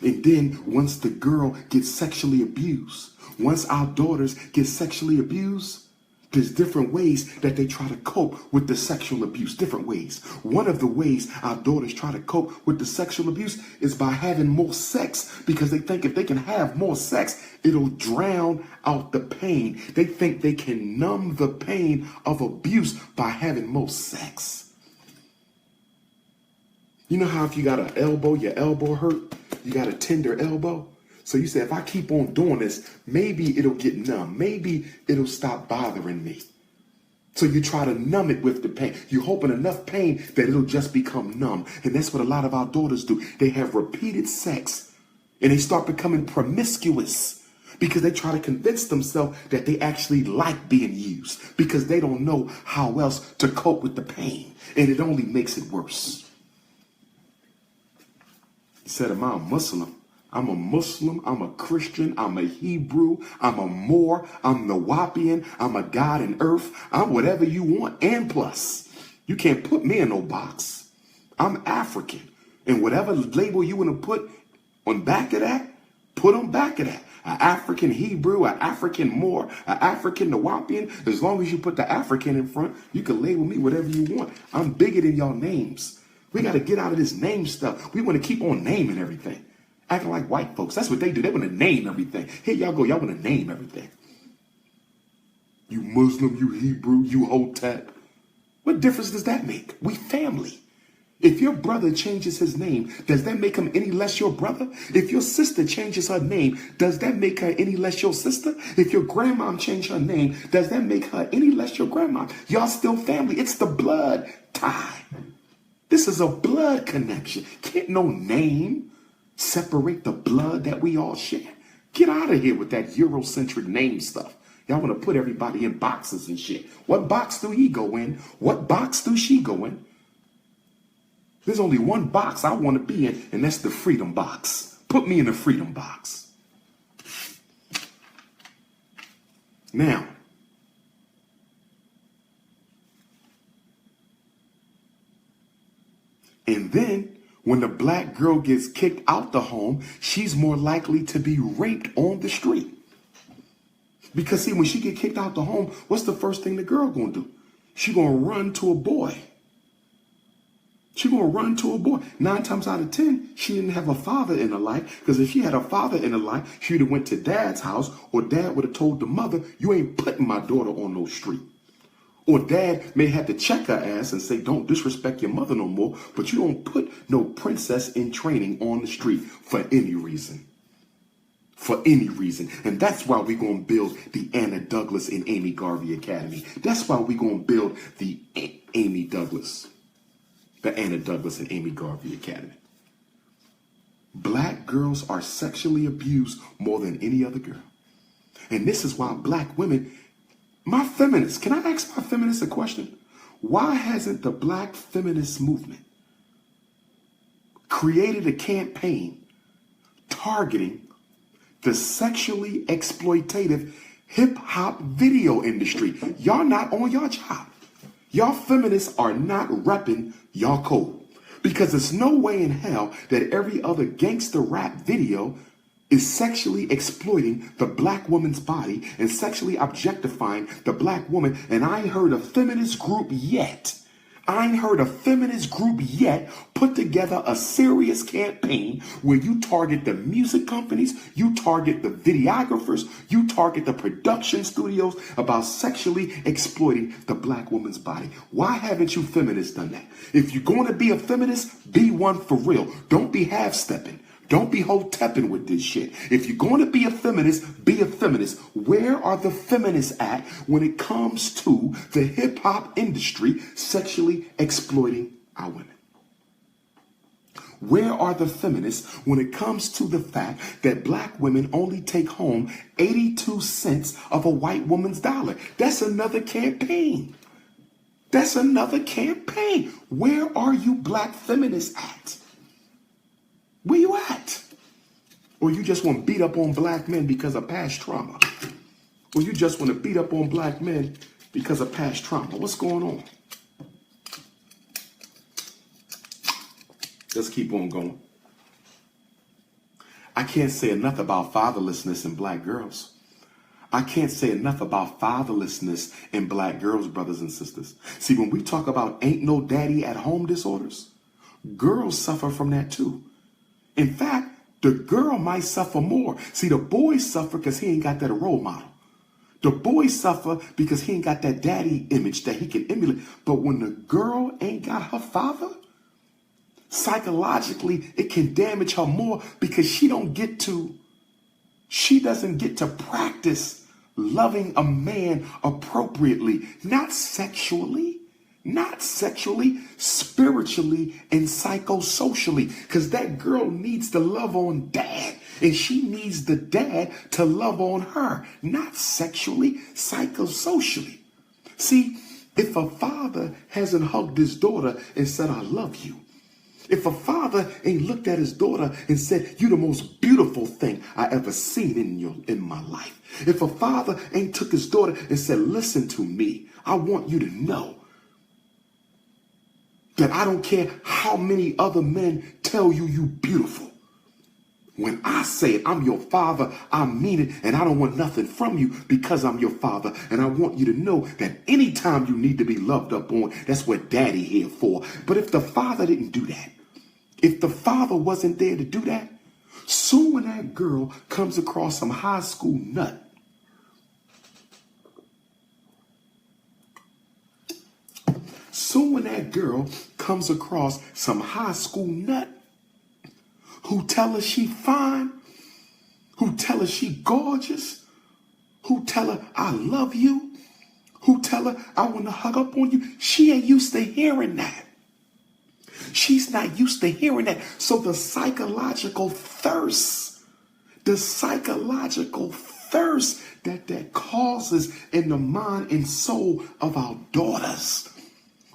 And then once the girl gets sexually abused, once our daughters get sexually abused, there's different ways that they try to cope with the sexual abuse, different ways. One of the ways our daughters try to cope with the sexual abuse is by having more sex, because they think if they can have more sex, it'll drown out the pain. They think they can numb the pain of abuse by having more sex. You know how if you got an elbow, your elbow hurt, you got a tender elbow? So you say, if I keep on doing this, maybe it'll get numb. Maybe it'll stop bothering me. So you try to numb it with the pain. You're hoping enough pain that it'll just become numb. And that's what a lot of our daughters do. They have repeated sex and they start becoming promiscuous because they try to convince themselves that they actually like being used because they don't know how else to cope with the pain. And it only makes it worse. He said, am I a Muslim? I'm a Muslim, I'm a Christian, I'm a Hebrew, I'm a Moor, I'm the Wapian, I'm a God in earth, I'm whatever you want, and plus. You can't put me in no box. I'm African, and whatever label you want to put on back of that, put on back of that. An African Hebrew, an African Moor, an African Nawapian, as long as you put the African in front, you can label me whatever you want. I'm bigger than y'all names. We got to get out of this name stuff. We want to keep on naming everything. Acting like white folks. That's what they do. They want to name everything. Here y'all go. Y'all want to name everything. You Muslim, you Hebrew, you Hotep. What difference does that make? We family. If your brother changes his name, does that make him any less your brother? If your sister changes her name, does that make her any less your sister? If your grandma changed her name, does that make her any less your grandma? Y'all still family. It's the blood tie. This is a blood connection. Can't no name separate the blood that we all share. Get out of here with that Eurocentric name stuff. Y'all want to put everybody in boxes and shit. What box do he go in? What box do she go in? There's only one box I want to be in, and that's the freedom box. Put me in the freedom box. Now, and then when the black girl gets kicked out the home, she's more likely to be raped on the street. Because see, when she get kicked out the home, what's the first thing the girl gonna do? She gonna run to a boy. She gonna run to a boy. 9 times out of 10, she didn't have a father in her life. Because if she had a father in her life, she'd have went to dad's house, or dad would have told the mother, you ain't putting my daughter on no street. Or dad may have to check her ass and say, don't disrespect your mother no more, but you don't put no princess in training on the street for any reason. For any reason. And that's why we're going to build the Anna Douglas and Amy Garvey Academy. That's why we're going to build the Amy Douglas. The Anna Douglas and Amy Garvey Academy. Black girls are sexually abused more than any other girl. And this is why black women, my feminists, can I ask my feminists a question? Why hasn't the black feminist movement created a campaign targeting the sexually exploitative hip hop video industry? Y'all not on your job. Y'all feminists are not repping y'all code. Because there's no way in hell that every other gangster rap video is sexually exploiting the black woman's body and sexually objectifying the black woman. And I ain't heard a feminist group yet. Put together a serious campaign where you target the music companies, you target the videographers, you target the production studios about sexually exploiting the black woman's body. Why haven't you feminists done that? If you're going to be a feminist, be one for real. Don't be half-stepping. Don't be hotepping with this shit. If you're going to be a feminist, be a feminist. Where are the feminists at when it comes to the hip hop industry sexually exploiting our women? Where are the feminists when it comes to the fact that black women only take home 82 cents of a white woman's dollar? That's another campaign. That's another campaign. Where are you black feminists at? Where you at? Or you just want to beat up on black men because of past trauma? Or you just want to beat up on black men because of past trauma? What's going on? Let's keep on going. I can't say enough about fatherlessness in black girls. I can't say enough about fatherlessness in black girls, brothers and sisters. See, when we talk about ain't no daddy at home disorders, girls suffer from that too. In fact, the girl might suffer more. See, the boy suffer because he ain't got that role model. The boy suffer because he ain't got that daddy image that he can emulate. But when the girl ain't got her father, psychologically, it can damage her more because she doesn't get to practice loving a man appropriately, not sexually, spiritually and psychosocially, because that girl needs to love on dad and she needs the dad to love on her, not sexually, psychosocially. See, if a father hasn't hugged his daughter and said, I love you, if a father ain't looked at his daughter and said, you the most beautiful thing I ever seen in my life. If a father ain't took his daughter and said, listen to me, I want you to know that I don't care how many other men tell you you beautiful. When I say it, I'm your father, I mean it, and I don't want nothing from you because I'm your father. And I want you to know that anytime you need to be loved up on, that's what daddy here for. But if the father didn't do that, if the father wasn't there to do that, soon when that girl comes across some high school nut and that girl comes across some high school nut who tell her she fine, who tell her she gorgeous, who tell her I love you, who tell her I want to hug up on you, she ain't used to hearing that. She's not used to hearing that. So the psychological thirst that causes in the mind and soul of our daughters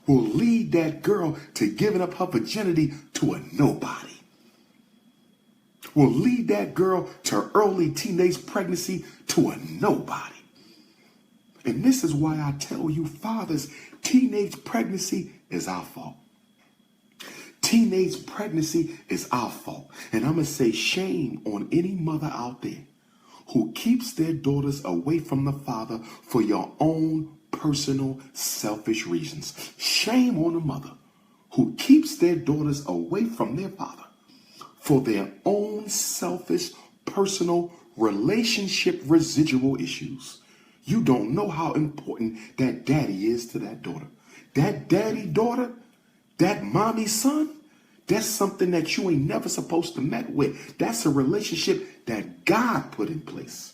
will lead that girl to giving up her virginity to a nobody. Will lead that girl to early teenage pregnancy to a nobody. And this is why I tell you, fathers, teenage pregnancy is our fault. Teenage pregnancy is our fault. And I'm going to say shame on any mother out there who keeps their daughters away from the father for your own personal selfish reasons. Shame on a mother who keeps their daughters away from their father for their own selfish, personal, relationship residual issues. You don't know how important that daddy is to that daughter. That daddy-daughter, that mommy-son, that's something that you ain't never supposed to met with. That's a relationship that God put in place.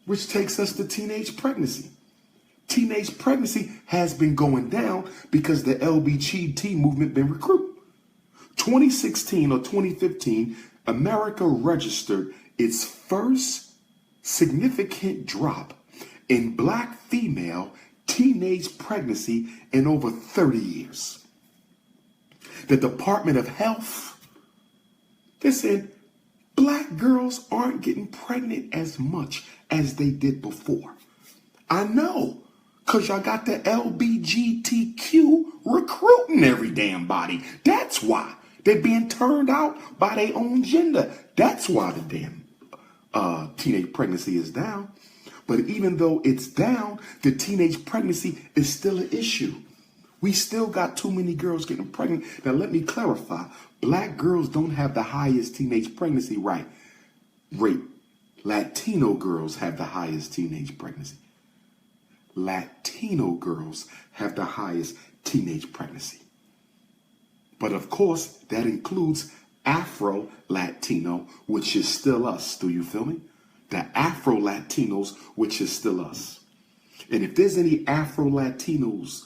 Which takes us to teenage pregnancy. Teenage pregnancy has been going down because the LGBT movement been recruited. 2016 or 2015, America registered its first significant drop in black female teenage pregnancy in over 30 years. The Department of Health, they said black girls aren't getting pregnant as much as they did before. I know, because y'all got the LGBTQ recruiting every damn body. That's why. They're being turned out by their own gender. That's why the damn teenage pregnancy is down. But even though it's down, the teenage pregnancy is still an issue. We still got too many girls getting pregnant. Now, let me clarify. Black girls don't have the highest teenage pregnancy rate. Latino girls have the highest teenage pregnancy. Latino girls have the highest teenage pregnancy. But of course, that includes Afro-Latino, which is still us. Do you feel me? The Afro-Latinos, which is still us. And if there's any Afro-Latinos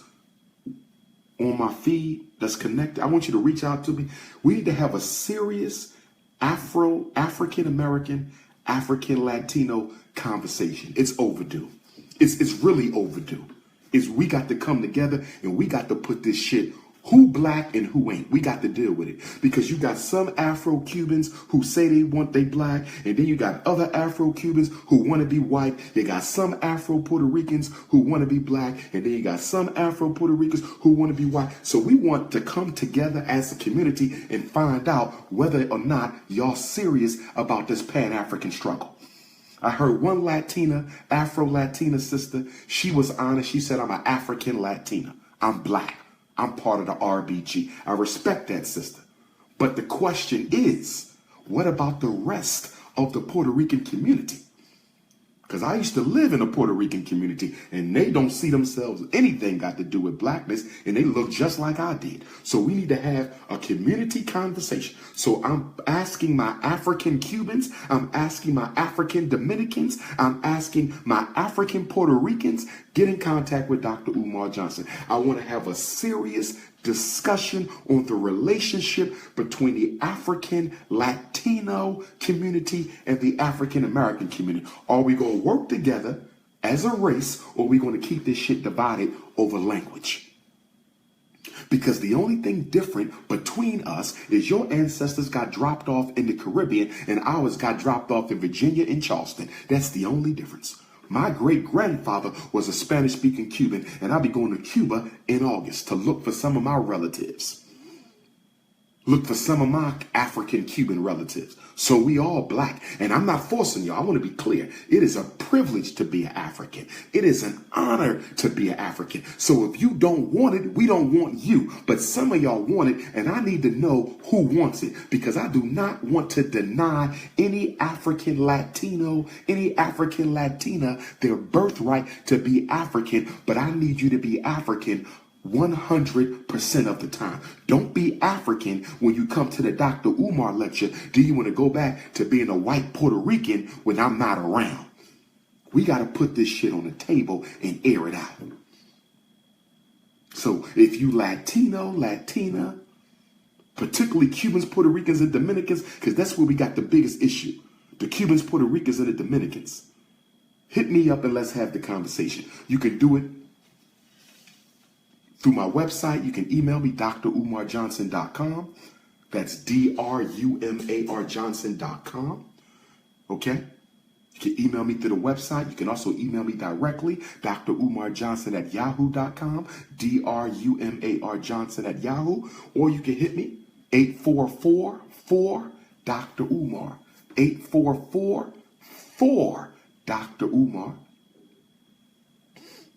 on my feed that's connected, I want you to reach out to me. We need to have a serious African-American, African-Latino conversation. It's overdue. It's really overdue. We got to come together and we got to put this shit, who black and who ain't. We got to deal with it. Because you got some Afro-Cubans who say they black, and then you got other Afro-Cubans who want to be white. You got some Afro-Puerto Ricans who want to be black, and then you got some Afro-Puerto Ricans who want to be white. So we want to come together as a community and find out whether or not y'all serious about this Pan-African struggle. I heard one Latina, Afro-Latina sister, she was honest. She said, I'm an African Latina. I'm black. I'm part of the RBG. I respect that, sister. But the question is, what about the rest of the Puerto Rican community? Because I used to live in a Puerto Rican community, and they don't see themselves anything got to do with blackness, and they look just like I did. So we need to have a community conversation. So I'm asking my African Cubans, I'm asking my African Dominicans, I'm asking my African Puerto Ricans, get in contact with Dr. Umar Johnson. I want to have a serious discussion on the relationship between the African Latino community and the African American community. Are we going to work together as a race, or are we going to keep this shit divided over language? Because the only thing different between us is your ancestors got dropped off in the Caribbean and ours got dropped off in Virginia and Charleston. That's the only difference. My great-grandfather was a Spanish-speaking Cuban, and I'll be going to Cuba in August to look for some of my relatives. Look for some of my African Cuban relatives. So we all black. And I'm not forcing y'all. I want to be clear. It is a privilege to be an African. It is an honor to be an African. So if you don't want it, we don't want you. But some of y'all want it, and I need to know who wants it, because I do not want to deny any African Latino, any African Latina their birthright to be African. But I need you to be African 100% of the time. Don't be African when you come to the Dr. Umar lecture. Do you want to go back to being a white Puerto Rican when I'm not around? We got to put this shit on the table and air it out. So if you Latino, Latina, particularly Cubans, Puerto Ricans, and Dominicans, because that's where we got the biggest issue. The Cubans, Puerto Ricans, and the Dominicans. Hit me up and let's have the conversation. You can do it through my website. You can email me, drumarjohnson.com. That's drumarjohnson.com. Okay? You can email me through the website. You can also email me directly, drumarjohnson@yahoo.com, drumarjohnson@yahoo. Or you can hit me, 844-4-Dr. Umar. 844-4-Dr. Umar.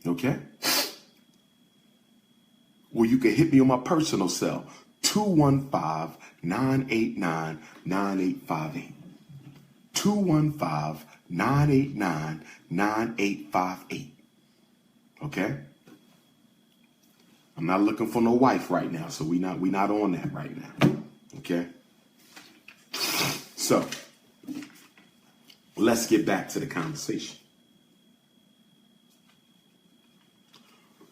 Okay? Or you can hit me on my personal cell, 215-989-9858. 215-989-9858. Okay? I'm not looking for no wife right now, so we not on that right now. Okay? So, let's get back to the conversation.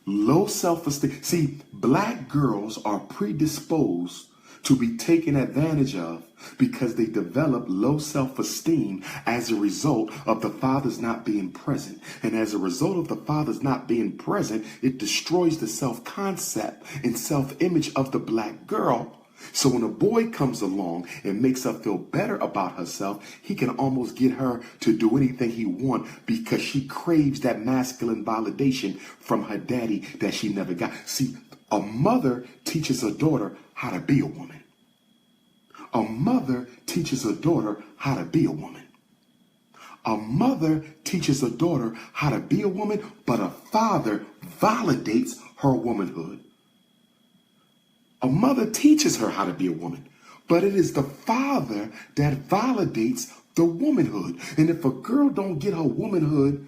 Low self-esteem. See, black girls are predisposed to be taken advantage of because they develop low self-esteem as a result of the fathers not being present. And as a result of the fathers not being present, it destroys the self-concept and self-image of the black girl. So when a boy comes along and makes her feel better about herself, he can almost get her to do anything he wants because she craves that masculine validation from her daddy that she never got. See, a mother teaches her daughter how to be a woman. A mother teaches her daughter how to be a woman. A mother teaches her daughter how to be a woman, but a father validates her womanhood. A mother teaches her how to be a woman, but it is the father that validates the womanhood. And if a girl don't get her womanhood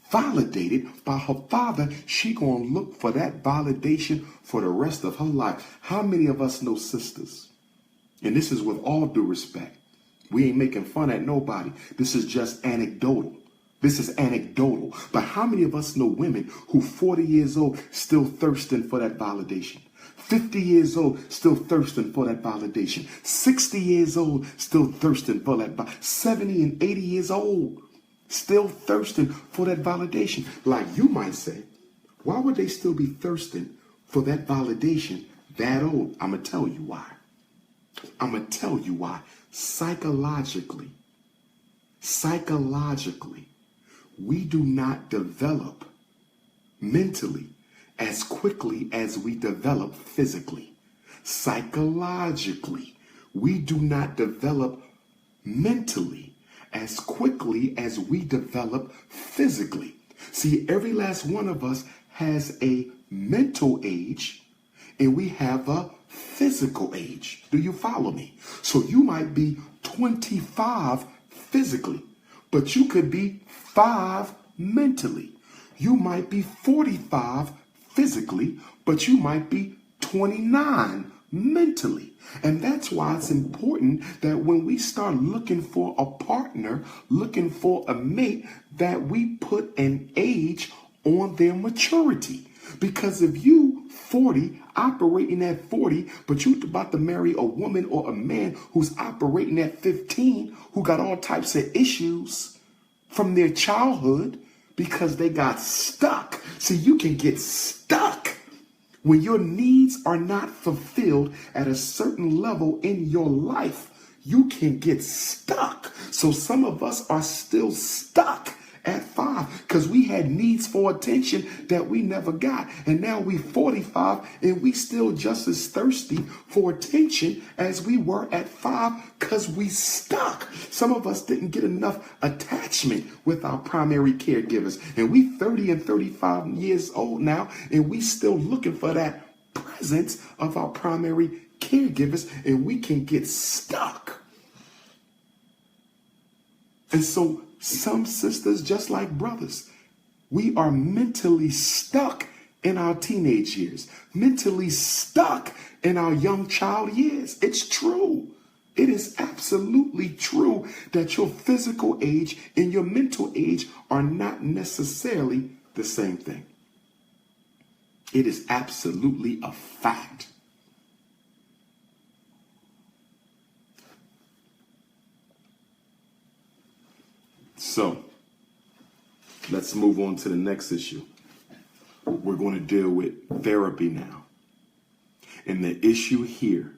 validated by her father, she gonna look for that validation for the rest of her life. How many of us know sisters? And this is with all due respect. We ain't making fun at nobody. This is just anecdotal. This is anecdotal. But how many of us know women who 40 years old still thirsting for that validation? 50 years old, still thirsting for that validation. 60 years old, still thirsting for that. 70 and 80 years old, still thirsting for that validation. Like you might say, why would they still be thirsting for that validation that old? I'm going to tell you why. I'm going to tell you why. Psychologically, we do not develop mentally as quickly as we develop physically. Psychologically, we do not develop mentally as quickly as we develop physically. See, every last one of us has a mental age and we have a physical age. Do you follow me? So you might be 25 physically, but you could be 5 mentally. You might be 45 physically, but you might be 29 mentally. And that's why it's important that when we start looking for a partner, looking for a mate, that we put an age on their maturity. Because if you 40, operating at 40, but you're about to marry a woman or a man who's operating at 15, who got all types of issues from their childhood, because they got stuck. See, you can get stuck when your needs are not fulfilled at a certain level in your life. You can get stuck. So some of us are still stuck at 5. 35 because we had needs for attention that we never got. And now we 45 and we still just as thirsty for attention as we were at 5 because we stuck. Some of us didn't get enough attachment with our primary caregivers. And we 30 and 35 years old now, and we still looking for that presence of our primary caregivers, and we can get stuck. And so some sisters, just like brothers, we are mentally stuck in our teenage years, mentally stuck in our young child years. It's true. It is absolutely true that your physical age and your mental age are not necessarily the same thing. It is absolutely a fact. So let's move on to the next issue. We're going to deal with therapy now. And the issue here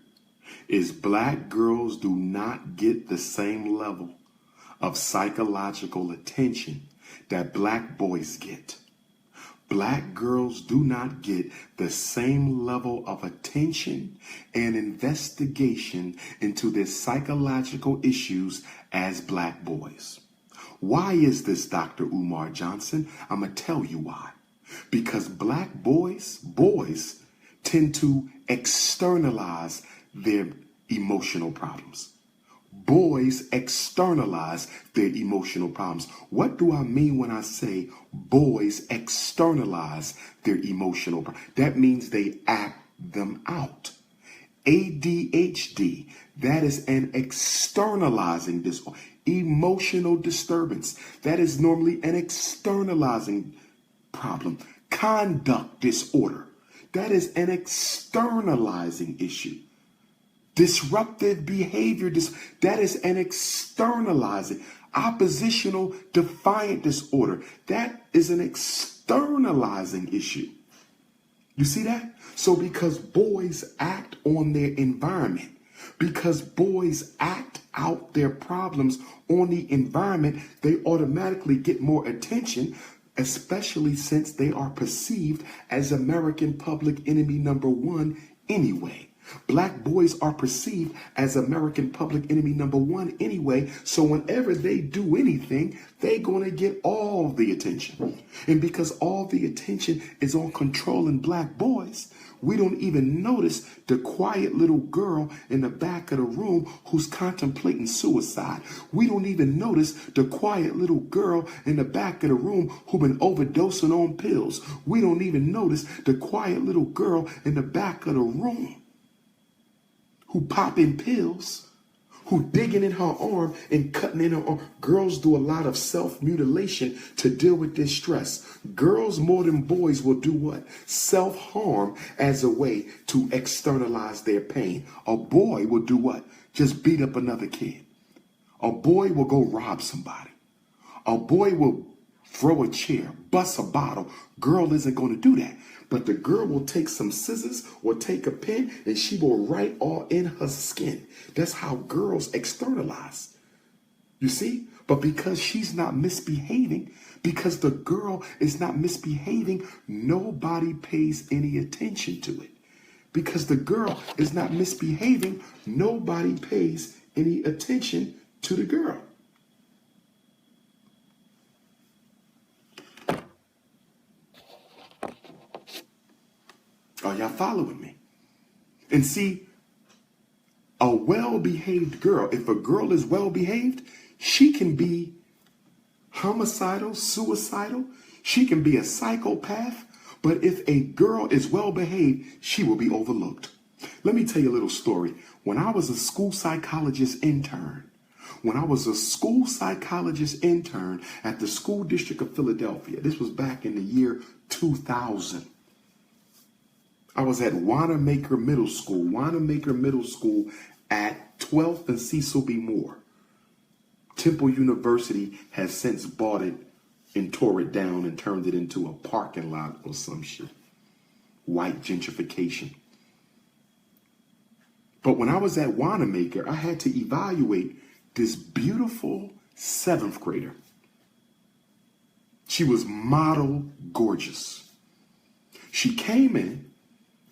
is black girls do not get the same level of psychological attention that black boys get. Black girls do not get the same level of attention and investigation into their psychological issues as black boys. Why is this, Dr. Umar Johnson? I'm going to tell you why. Because black boys tend to externalize their emotional problems. Boys externalize their emotional problems. What do I mean when I say boys externalize their emotional problems? That means they act them out. ADHD, that is an externalizing disorder. Emotional disturbance, that is normally an externalizing problem. Conduct disorder, that is an externalizing issue. Disruptive behavior, that is an externalizing. Oppositional defiant disorder, that is an externalizing issue. You see that? So because boys act on their environment, because boys act out their problems on the environment, they automatically get more attention, especially since they are perceived as American public enemy number one anyway. Black boys are perceived as American public enemy number one anyway, so whenever they do anything, they're going to get all the attention. And because all the attention is on controlling black boys, we don't even notice the quiet little girl in the back of the room who's contemplating suicide. We don't even notice the quiet little girl in the back of the room who's been overdosing on pills. We don't even notice the quiet little girl in the back of the room who popping pills, who digging in her arm and cutting in her arm. Girls do a lot of self-mutilation to deal with this stress. Girls more than boys will do what? Self-harm as a way to externalize their pain. A boy will do what? Just beat up another kid. A boy will go rob somebody. A boy will throw a chair, bust a bottle. Girl isn't going to do that. But the girl will take some scissors or take a pen and she will write all in her skin. That's how girls externalize. You see? But because she's not misbehaving, because the girl is not misbehaving, nobody pays any attention to it. Because the girl is not misbehaving, nobody pays any attention to the girl. Are y'all following me? And see, a well-behaved girl, if a girl is well-behaved, she can be homicidal, suicidal. She can be a psychopath. But if a girl is well-behaved, she will be overlooked. Let me tell you a little story. When I was a school psychologist intern at the School District of Philadelphia, this was back in the year 2000. I was at Wanamaker Middle School at 12th and Cecil B. Moore. Temple University has since bought it and tore it down and turned it into a parking lot or some shit. White gentrification. But when I was at Wanamaker, I had to evaluate this beautiful 7th grader. She was model gorgeous. She came in,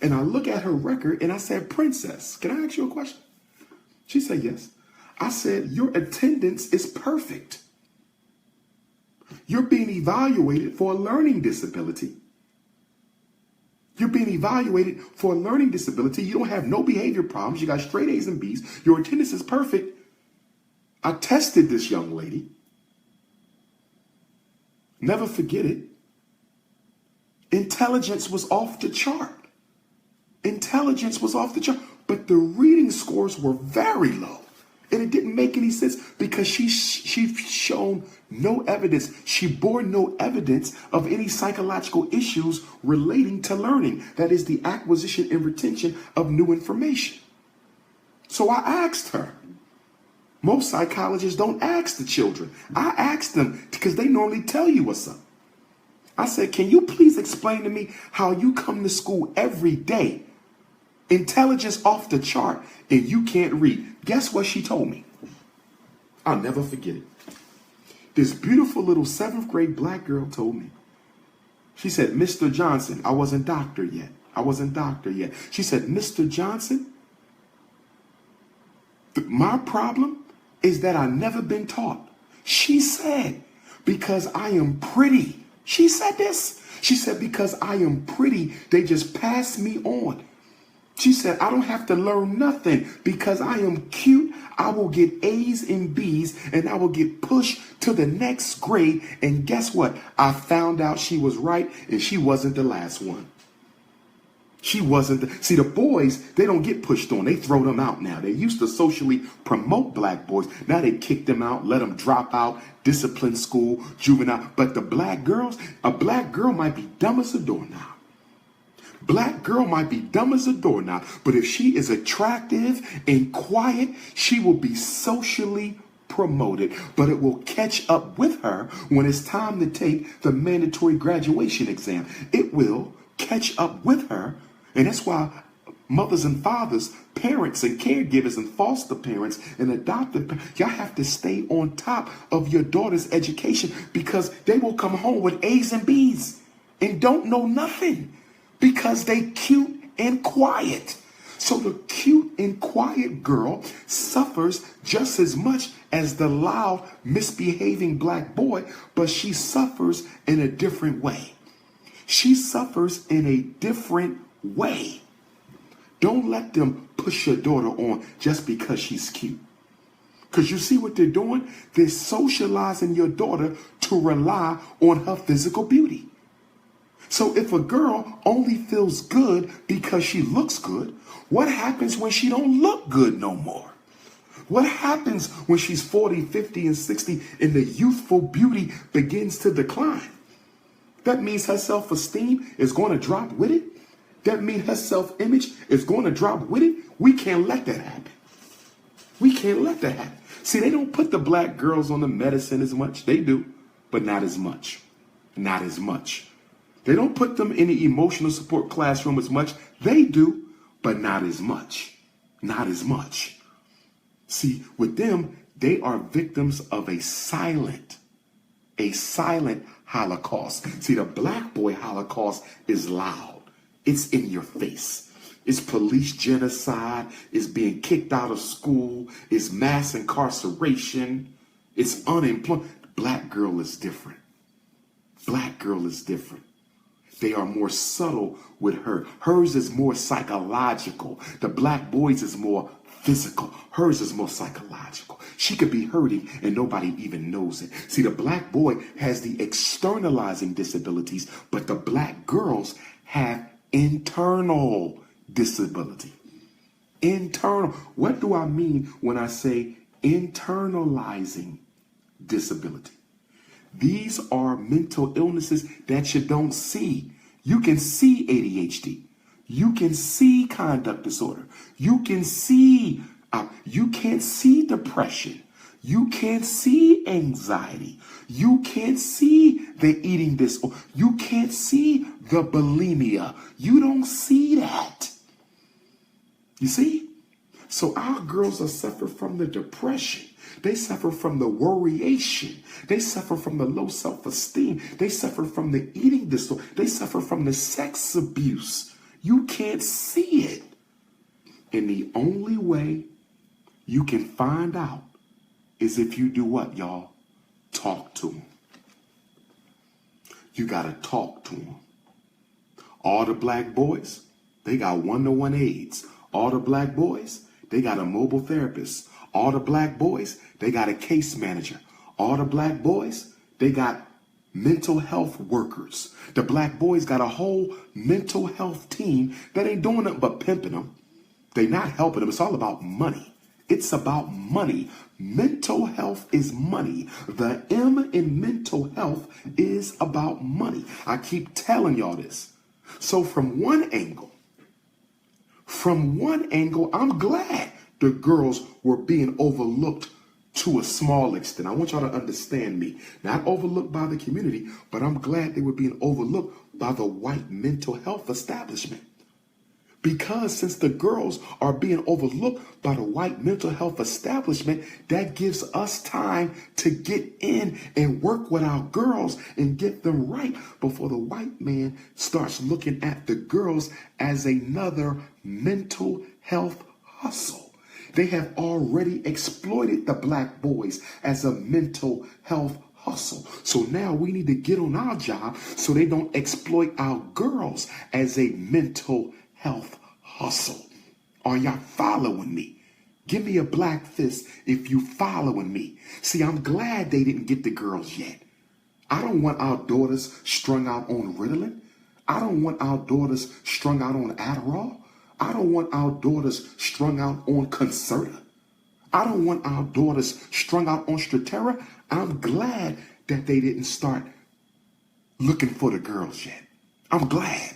and I look at her record, and I said, Princess, can I ask you a question? She said, yes. I said, your attendance is perfect. You're being evaluated for a learning disability. You're being evaluated for a learning disability. You don't have no behavior problems. You got straight A's and B's. Your attendance is perfect. I tested this young lady. Never forget it. Intelligence was off the chart. Intelligence was off the chart. But the reading scores were very low. And it didn't make any sense because she's shown no evidence. She bore no evidence of any psychological issues relating to learning. That is the acquisition and retention of new information. So I asked her. Most psychologists don't ask the children. I asked them because they normally tell you what's up. I said, can you please explain to me how you come to school every day, intelligence off the chart, and you can't read? Guess what she told me? I'll never forget it. This beautiful little 7th grade black girl told me. She said, Mr. Johnson, I wasn't doctor yet. She said, Mr. Johnson, my problem is that I've never been taught. She said, because I am pretty. She said this. She said, because I am pretty, they just pass me on. She said, I don't have to learn nothing because I am cute. I will get A's and B's and I will get pushed to the next grade. And guess what? I found out she was right and she wasn't the last one. She wasn't. See, the boys, they don't get pushed on. They throw them out now. They used to socially promote black boys. Now they kick them out, let them drop out, discipline school, juvenile. But the black girls, a black girl might be dumb as a doorknob. Black girl might be dumb as a doorknob, but if she is attractive and quiet, she will be socially promoted, but it will catch up with her when it's time to take the mandatory graduation exam. It will catch up with her, and that's why mothers and fathers, parents and caregivers and foster parents and adopted parents, y'all have to stay on top of your daughter's education because they will come home with A's and B's and don't know nothing. Because they cute and quiet. So the cute and quiet girl suffers just as much as the loud, misbehaving black boy, but she suffers in a different way. She suffers in a different way. Don't let them push your daughter on just because she's cute. Because you see what they're doing? They're socializing your daughter to rely on her physical beauty. So if a girl only feels good because she looks good, what happens when she don't look good no more? What happens when she's 40, 50, and 60 and the youthful beauty begins to decline? That means her self-esteem is going to drop with it. That means her self-image is going to drop with it. We can't let that happen. We can't let that happen. See, they don't put the black girls on the medicine as much. They do, but not as much. Not as much. They don't put them in the emotional support classroom as much. They do, but not as much. Not as much. See, with them, they are victims of a silent Holocaust. See, the black boy Holocaust is loud. It's in your face. It's police genocide. It's being kicked out of school. It's mass incarceration. It's unemployment. The black girl is different. Black girl is different. They are more subtle with her. Hers is more psychological. The black boy's is more physical. Hers is more psychological. She could be hurting and nobody even knows it. See, the black boy has the externalizing disabilities, but the black girls have internal disability. Internal. What do I mean when I say internalizing disability? These are mental illnesses that you don't see. You can see ADHD. You can see conduct disorder. You can see, you can't see depression. You can't see anxiety. You can't see the eating disorder. You can't see the bulimia. You don't see that. You see? So our girls are suffering from the depression. They suffer from the worryation. They suffer from the low self-esteem. They suffer from the eating disorder. They suffer from the sex abuse. You can't see it. And the only way you can find out is if you do what, y'all? Talk to them. You got to talk to them. All the black boys, they got one-to-one aides. All the black boys, they got a mobile therapist. All the black boys, they got a case manager. All the black boys, they got mental health workers. The black boys got a whole mental health team that ain't doing nothing but pimping them. They not helping them. It's all about money. It's about money. Mental health is money. The M in mental health is about money. I keep telling y'all this. So from one angle, I'm glad the girls were being overlooked to a small extent. I want y'all to understand me. Not overlooked by the community, but I'm glad they were being overlooked by the white mental health establishment. Because since the girls are being overlooked by the white mental health establishment, that gives us time to get in and work with our girls and get them right before the white man starts looking at the girls as another mental health hustle. They have already exploited the black boys as a mental health hustle. So now we need to get on our job so they don't exploit our girls as a mental health hustle. Are y'all following me? Give me a black fist if you following me. See, I'm glad they didn't get the girls yet. I don't want our daughters strung out on Ritalin. I don't want our daughters strung out on Adderall. I don't want our daughters strung out on Concerta. I don't want our daughters strung out on Strattera. I'm glad that they didn't start looking for the girls yet. I'm glad.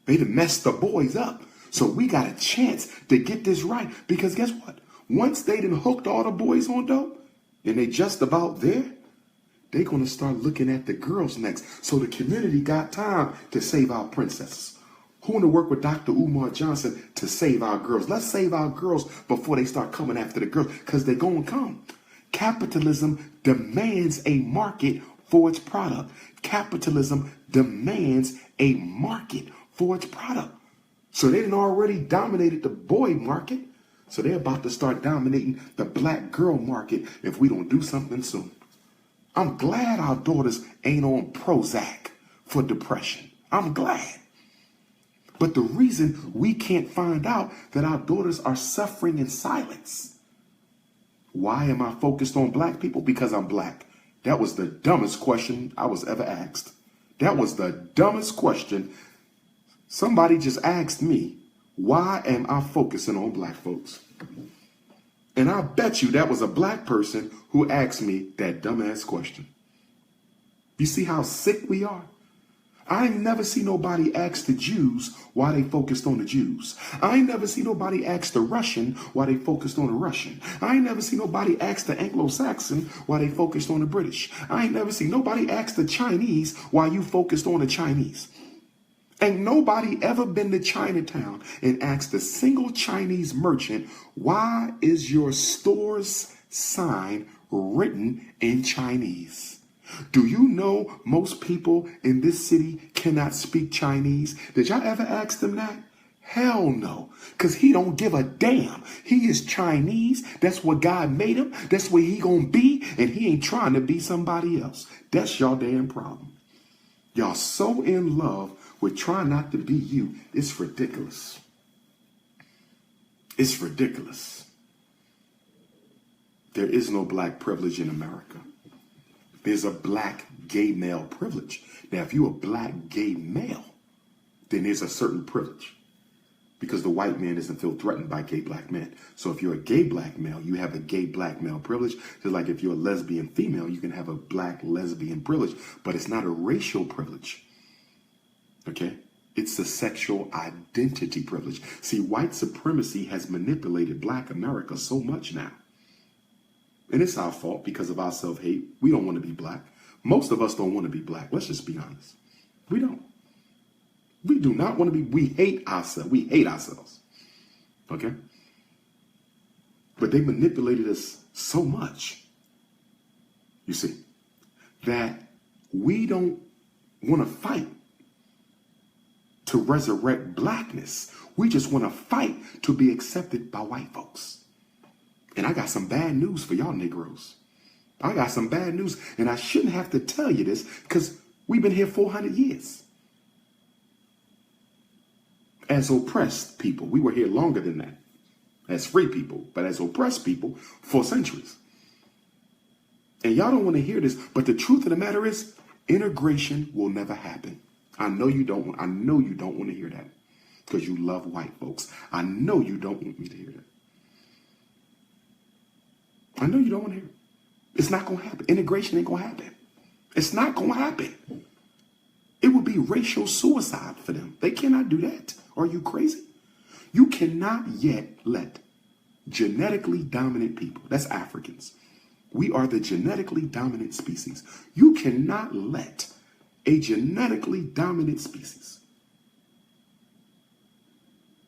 They done messed the boys up. So we got a chance to get this right. Because guess what? Once they done hooked all the boys on dope, and they just about there, they're going to start looking at the girls next. So the community got time to save our princesses. Who want to work with Dr. UMAR Johnson to save our girls? Let's save our girls before they start coming after the girls, because they're going to come. Capitalism demands a market for its product. Capitalism demands a market for its product. So they done already dominated the boy market. So they're about to start dominating the black girl market if we don't do something soon. I'm glad our daughters ain't on Prozac for depression. I'm glad. But the reason we can't find out that our daughters are suffering in silence. Why am I focused on black people? Because I'm black. That was the dumbest question I was ever asked. That was the dumbest question. Somebody just asked me, why am I focusing on black folks? And I bet you that was a black person who asked me that dumbass question. You see how sick we are? I ain't never see nobody ask the Jews why they focused on the Jews. I ain't never see nobody ask the Russian why they focused on the Russian. I ain't never see nobody ask the Anglo-Saxon why they focused on the British. I ain't never see nobody ask the Chinese why you focused on the Chinese. Ain't nobody ever been to Chinatown and asked a single Chinese merchant, why is your store's sign written in Chinese? Do you know most people in this city cannot speak Chinese? Did y'all ever ask them that? Hell no, because he don't give a damn. He is Chinese. That's what God made him. That's where he gonna be, and he ain't trying to be somebody else. That's y'all damn problem. Y'all so in love with trying not to be you. It's ridiculous. It's ridiculous. There is no black privilege in America. There's a black gay male privilege. Now, if you're a black gay male, then there's a certain privilege because the white man doesn't feel threatened by gay black men. So if you're a gay black male, you have a gay black male privilege. Just like if you're a lesbian female, you can have a black lesbian privilege, but it's not a racial privilege. Okay? It's a sexual identity privilege. See, white supremacy has manipulated black America so much now. And it's our fault because of our self-hate. We don't want to be black. Most of us don't want to be black. Let's just be honest. We don't. We do not want to be. We hate ourselves. We hate ourselves. Okay? But they manipulated us so much, you see, that we don't want to fight to resurrect blackness. We just want to fight to be accepted by white folks. And I got some bad news for y'all Negroes. I got some bad news, and I shouldn't have to tell you this because we've been here 400 years. As oppressed people, we were here longer than that. As free people, but as oppressed people for centuries. And y'all don't want to hear this, but the truth of the matter is, integration will never happen. I know you don't want to hear that because you love white folks. I know you don't want me to hear that. I know you don't want to hear it. It's not going to happen. Integration ain't going to happen. It's not going to happen. It would be racial suicide for them. They cannot do that. Are you crazy? You cannot yet let genetically dominant people, that's Africans, we are the genetically dominant species. You cannot let a genetically dominant species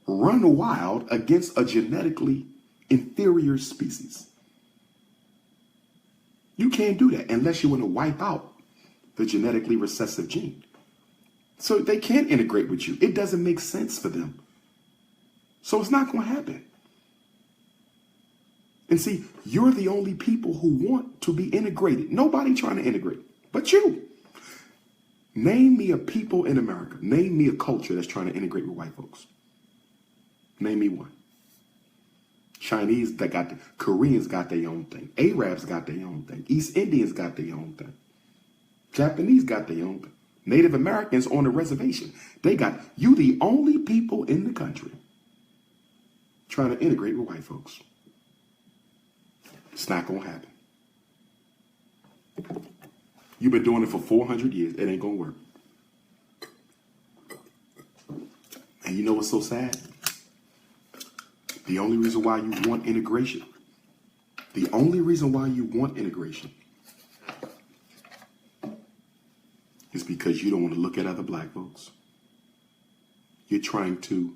run wild against a genetically inferior species. You can't do that unless you want to wipe out the genetically recessive gene. So they can't integrate with you. It doesn't make sense for them. So it's not going to happen. And see, you're the only people who want to be integrated. Nobody trying to integrate, but you. Name me a people in America. Name me a culture that's trying to integrate with white folks. Name me one. Chinese, Koreans got their own thing. Arabs got their own thing. East Indians got their own thing. Japanese got their own thing. Native Americans on the reservation. You the only people in the country trying to integrate with white folks. It's not going to happen. You've been doing it for 400 years. It ain't going to work. And you know what's so sad? The only reason why you want integration, is because you don't want to look at other black folks. You're trying to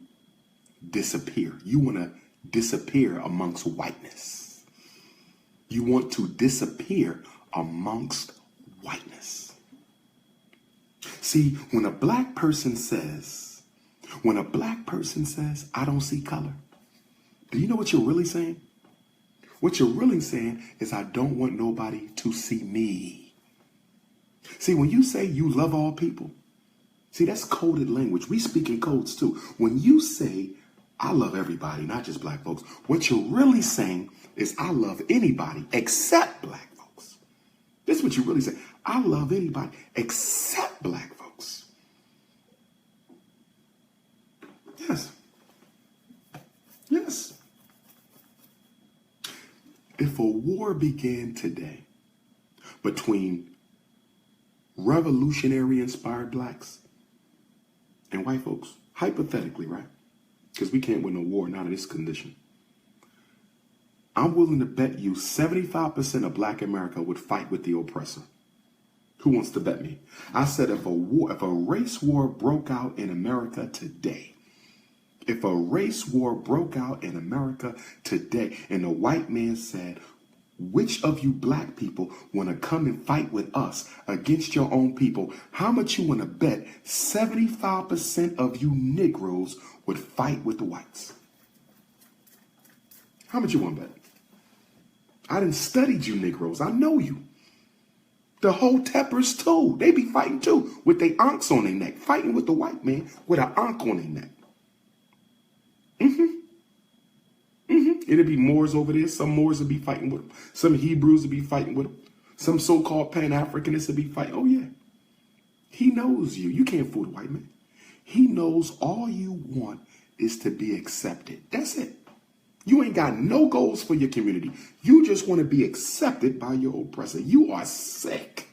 disappear. You want to disappear amongst whiteness. You want to disappear amongst whiteness. See, when a black person says, I don't see color, do you know what you're really saying? What you're really saying is, I don't want nobody to see me. See, when you say you love all people, see, that's coded language. We speak in codes too. When you say, I love everybody, not just black folks, what you're really saying is, I love anybody except black folks. This is what you really say. I love anybody except black folks. Yes. Yes. If a war began today between revolutionary-inspired blacks and white folks, hypothetically, right? Because we can't win a war, not in this condition. I'm willing to bet you 75% of black America would fight with the oppressor. Who wants to bet me? I said if a race war broke out in America today, and the white man said, which of you black people want to come and fight with us against your own people? How much you want to bet 75% of you Negroes would fight with the whites? How much you want to bet? I done studied you Negroes. I know you. The Hoteppers too. They be fighting too with their ankhs on their neck. Fighting with the white man with an ankh on their neck. It'll be Moors over there. Some Moors will be fighting with them. Some Hebrews will be fighting with them. Some so-called Pan-Africanists will be fighting. Oh, yeah. He knows you. You can't fool the white man. He knows all you want is to be accepted. That's it. You ain't got no goals for your community. You just want to be accepted by your oppressor. You are sick.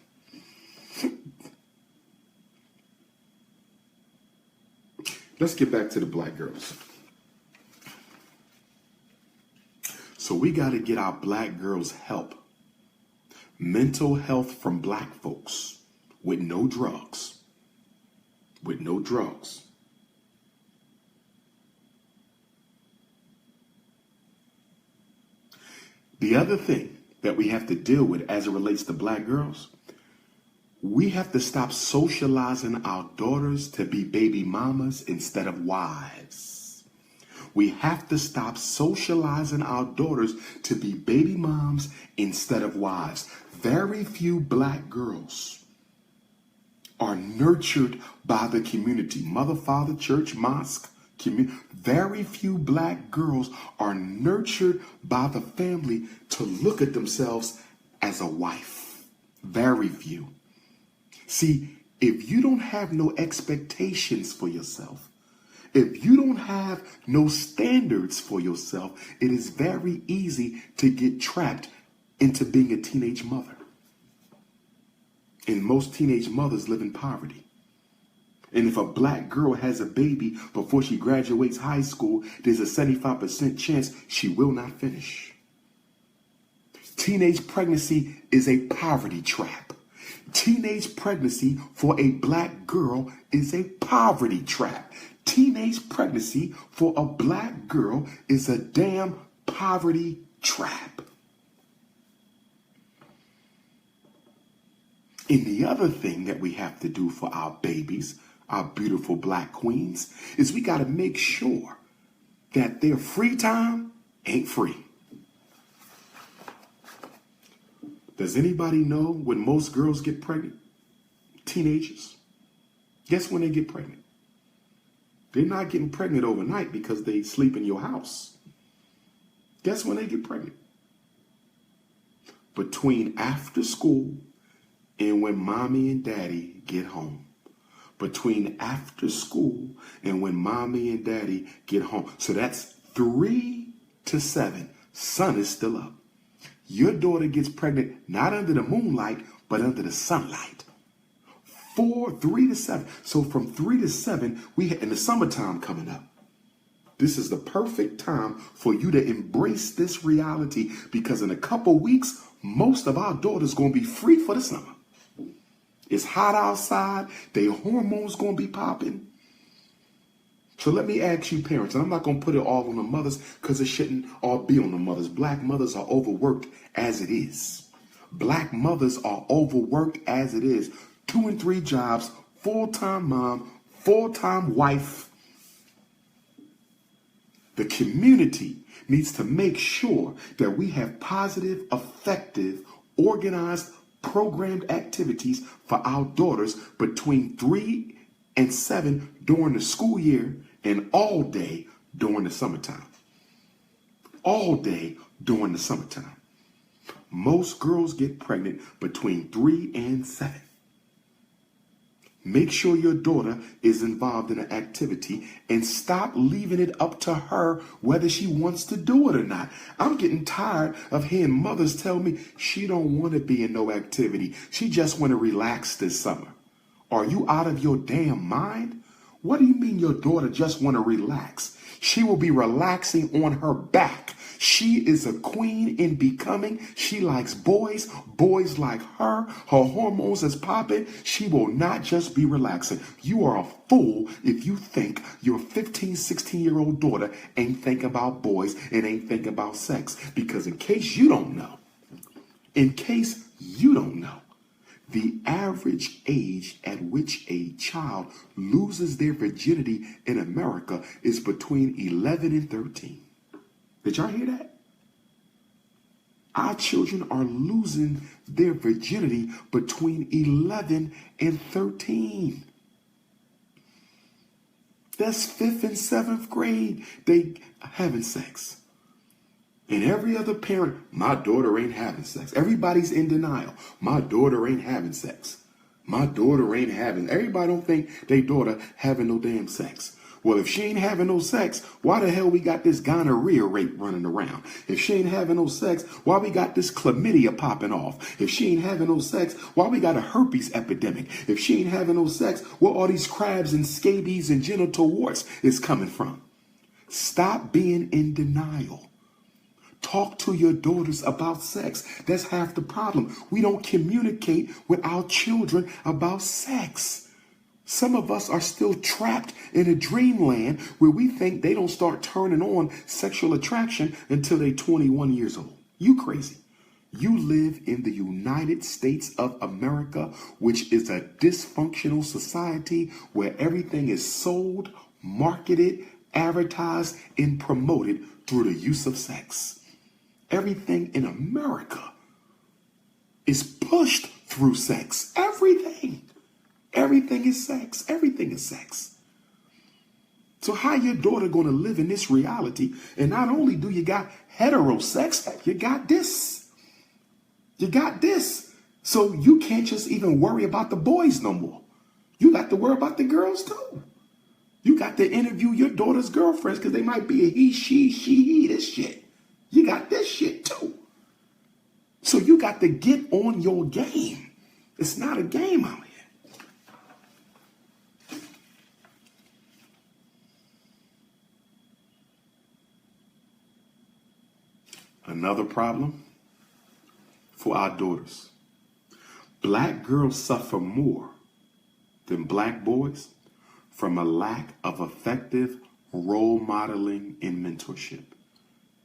Let's get back to the black girls. So we got to get our black girls help. Mental health from black folks with no drugs. With no drugs. The other thing that we have to deal with as it relates to black girls, we have to stop socializing our daughters to be baby mamas instead of wives. We have to stop socializing our daughters to be baby moms instead of wives. Very few black girls are nurtured by the community. Mother, father, church, mosque, community. Very few black girls are nurtured by the family to look at themselves as a wife. Very few. See, if you don't have no expectations for yourself, if you don't have no standards for yourself, it is very easy to get trapped into being a teenage mother. And most teenage mothers live in poverty. And if a black girl has a baby before she graduates high school, there's a 75% chance she will not finish. Teenage pregnancy is a poverty trap. Teenage pregnancy for a black girl is a poverty trap. Teenage pregnancy for a black girl is a damn poverty trap. And the other thing that we have to do for our babies, our beautiful black queens, is we got to make sure that their free time ain't free. Does anybody know when most girls get pregnant? Teenagers. Guess when they get pregnant? They're not getting pregnant overnight because they sleep in your house. Guess when they get pregnant? Between after school and when mommy and daddy get home. Between after school and when mommy and daddy get home. So that's 3 to 7. Sun is still up. Your daughter gets pregnant not under the moonlight, but under the sunlight. 3 to 7. So from 3 to 7, in the summertime coming up. This is the perfect time for you to embrace this reality, because in a couple weeks, most of our daughters going to be free for the summer. It's hot outside. Their hormones going to be popping. So let me ask you parents, and I'm not going to put it all on the mothers because it shouldn't all be on the mothers. Black mothers are overworked as it is. Black mothers are overworked as it is. 2 and 3 jobs, full-time mom, full-time wife. The community needs to make sure that we have positive, effective, organized, programmed activities for our daughters between 3 and 7 during the school year and all day during the summertime. All day during the summertime. Most girls get pregnant between 3 and 7. Make sure your daughter is involved in an activity and stop leaving it up to her whether she wants to do it or not. I'm getting tired of hearing mothers tell me she don't want to be in no activity. She just want to relax this summer. Are you out of your damn mind? What do you mean your daughter just want to relax? She will be relaxing on her back. She is a queen in becoming. She likes boys. Boys like her. Her hormones is popping. She will not just be relaxing. You are a fool if you think your 15, 16-year-old daughter ain't thinking about boys and ain't thinking about sex. Because in case you don't know, the average age at which a child loses their virginity in America is between 11 and 13. Did y'all hear that? Our children are losing their virginity between 11 and 13. That's 5th and 7th grade. They having sex. And every other parent, my daughter ain't having sex. Everybody's in denial. My daughter ain't having sex. My daughter ain't having. Everybody don't think their daughter having no damn sex. Well, if she ain't having no sex, why the hell we got this gonorrhea rate running around? If she ain't having no sex, why we got this chlamydia popping off? If she ain't having no sex, why we got a herpes epidemic? If she ain't having no sex, where all these crabs and scabies and genital warts is coming from? Stop being in denial. Talk to your daughters about sex. That's half the problem. We don't communicate with our children about sex. Some of us are still trapped in a dreamland where we think they don't start turning on sexual attraction until they're 21 years old. You crazy. You live in the United States of America, which is a dysfunctional society where everything is sold, marketed, advertised, and promoted through the use of sex. Everything in America is pushed through sex. Everything. Everything is sex. Everything is sex. So how your daughter going to live in this reality? And not only do you got hetero sex, you got this. You got this. So you can't just even worry about the boys no more. You got to worry about the girls too. You got to interview your daughter's girlfriends because they might be a he, she, this shit. You got this shit too. So you got to get on your game. It's not a game out here. Another problem for our daughters. Black girls suffer more than black boys from a lack of effective role modeling and mentorship.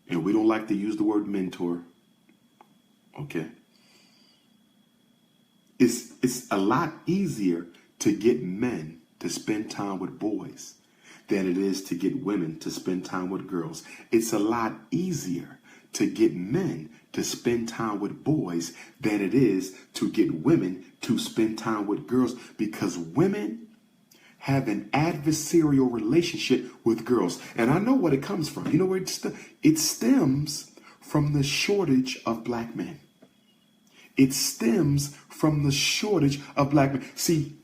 And we don't like to use the word mentor. Okay. It's a lot easier to get men to spend time with boys than it is to get women to spend time with girls. It's a lot easier to get men to spend time with boys than it is to get women to spend time with girls, because women have an adversarial relationship with girls. And I know what it comes from. You know where it stems from the shortage of black men. It stems from the shortage of black men. See,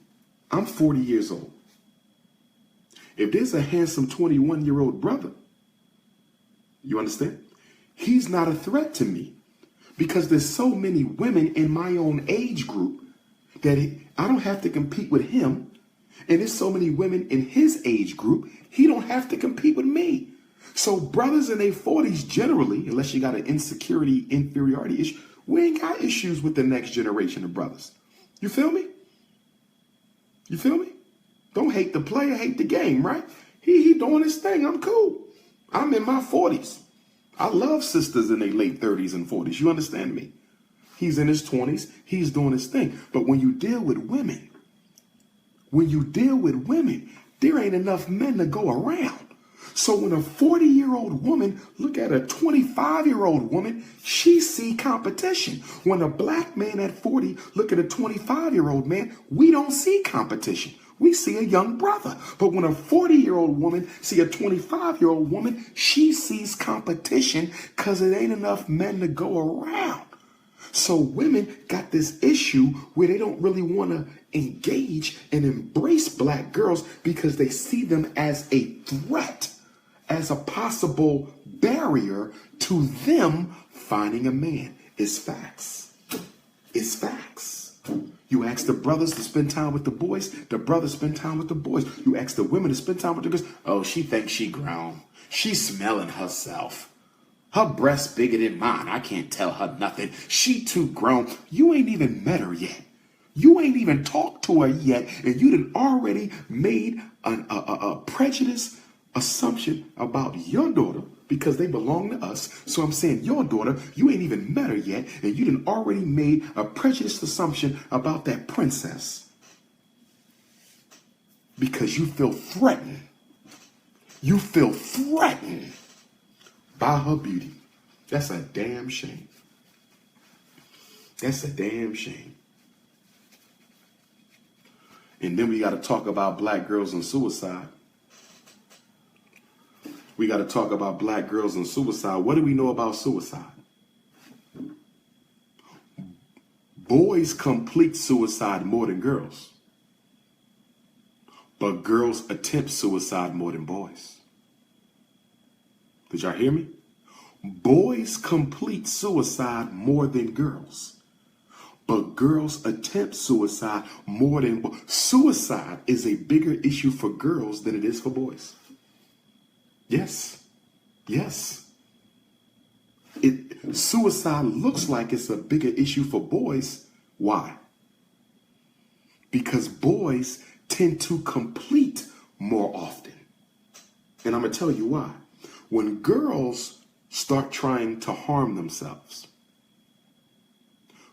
I'm 40 years old. If there's a handsome 21-year-old brother, you understand? He's not a threat to me because there's so many women in my own age group that I don't have to compete with him. And there's so many women in his age group, he don't have to compete with me. So brothers in their 40s generally, unless you got an insecurity, inferiority issue, we ain't got issues with the next generation of brothers. You feel me? You feel me? Don't hate the player, hate the game, right? He doing his thing. I'm cool. I'm in my 40s. I love sisters in their late 30s and 40s. You understand me? He's in his 20s. He's doing his thing. But when you deal with women, there ain't enough men to go around. So when a 40-year-old woman look at a 25-year-old woman, she see competition. When a black man at 40 look at a 25-year-old man, we don't see competition. We see a young brother. But when a 40-year-old woman see a 25-year-old woman, she sees competition because it ain't enough men to go around. So women got this issue where they don't really want to engage and embrace black girls because they see them as a threat, as a possible barrier to them finding a man. It's facts. It's facts. You ask the brothers to spend time with the boys spend time with the boys. You ask the women to spend time with the girls. Oh, she thinks she grown. She's smelling herself. Her breast's bigger than mine. I can't tell her nothing. She too grown. You ain't even met her yet. You ain't even talked to her yet. And you done already made a prejudice assumption about your daughter because they belong to us. So I'm saying your daughter, you ain't even met her yet. And you done already made a prejudiced assumption about that princess because you feel threatened. You feel threatened by her beauty. That's a damn shame. That's a damn shame. And then we got to talk about black girls and suicide. We got to talk about black girls and suicide. What do we know about suicide? Boys complete suicide more than girls. But girls attempt suicide more than boys. Did y'all hear me? Boys complete suicide more than girls. But girls attempt suicide more than boys. Suicide is a bigger issue for girls than it is for boys. Yes. Yes. Suicide looks like it's a bigger issue for boys. Why? Because boys tend to complete more often. And I'm going to tell you why. When girls start trying to harm themselves.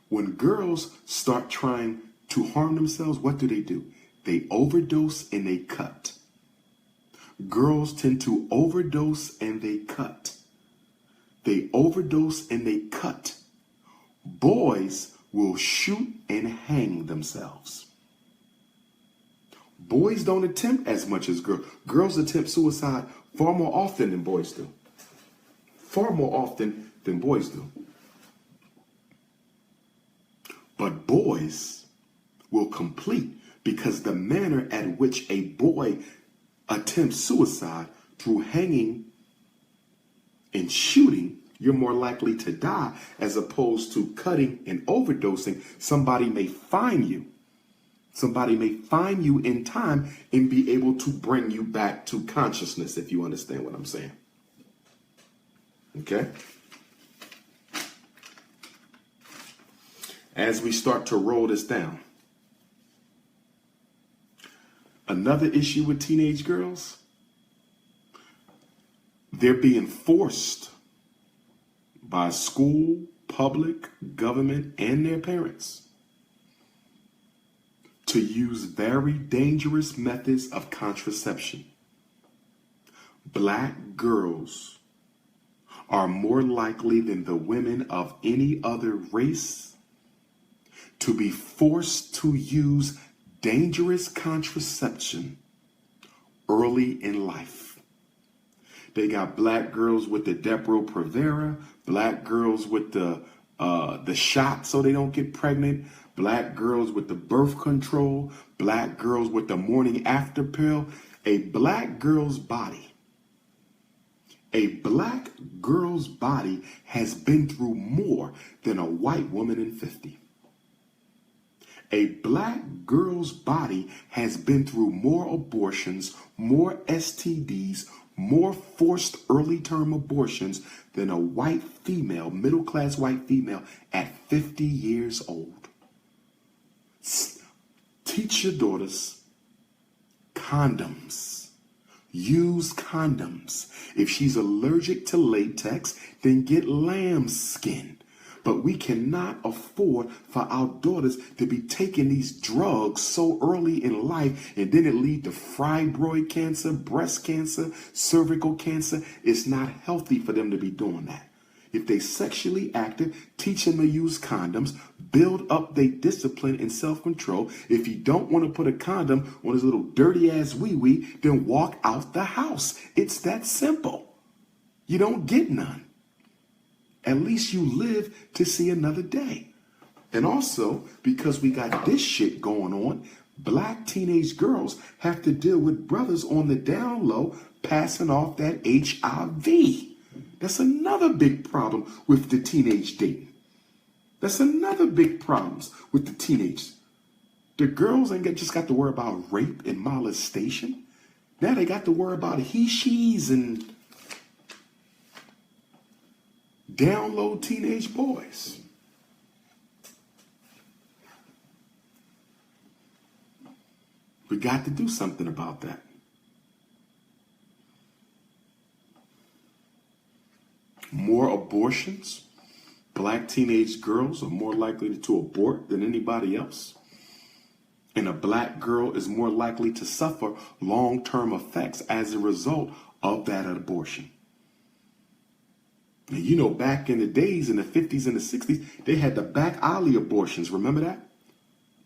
When girls start trying to harm themselves, what do? They overdose and they cut. Girls tend to overdose and they cut. They overdose and they cut. Boys will shoot and hang themselves. Boys don't attempt as much as girls. Girls attempt suicide far more often than boys do. Far more often than boys do. But boys will complete, because the manner at which a boy attempts suicide through hanging and shooting, you're more likely to die, as opposed to cutting and overdosing. Somebody may find you. Somebody may find you in time and be able to bring you back to consciousness, if you understand what I'm saying. Okay? As we start to roll this down, another issue with teenage girls, they're being forced by school, public, government, and their parents to use very dangerous methods of contraception. Black girls are more likely than the women of any other race to be forced to use dangerous contraception early in life. They got black girls with the Depo-Provera, black girls with the shot so they don't get pregnant, black girls with the birth control, black girls with the morning after pill. A black girl's body has been through more than a white woman in 50. A black girl's body has been through more abortions, more STDs, more forced early term abortions than a white female, middle-class white female at 50 years old. Teach your daughters condoms. Use condoms. If she's allergic to latex, then get lambskin. But we cannot afford for our daughters to be taking these drugs so early in life, and then it lead to fibroid cancer, breast cancer, cervical cancer. It's not healthy for them to be doing that. If they sexually active, teach them to use condoms, build up their discipline and self-control. If you don't want to put a condom on his little dirty ass wee-wee, then walk out the house. It's that simple. You don't get none. At least you live to see another day. And also, because we got this shit going on, black teenage girls have to deal with brothers on the down low passing off that HIV. That's another big problem with the teenage dating. That's another big problem with the teenagers. The girls ain't just got to worry about rape and molestation. Now they got to worry about he, she's, and down low teenage boys. We got to do something about that. More abortions. Black teenage girls are more likely to abort than anybody else. And a black girl is more likely to suffer long-term effects as a result of that abortion. And you know, back in the days, in the 50s and the 60s, they had the back alley abortions. Remember that?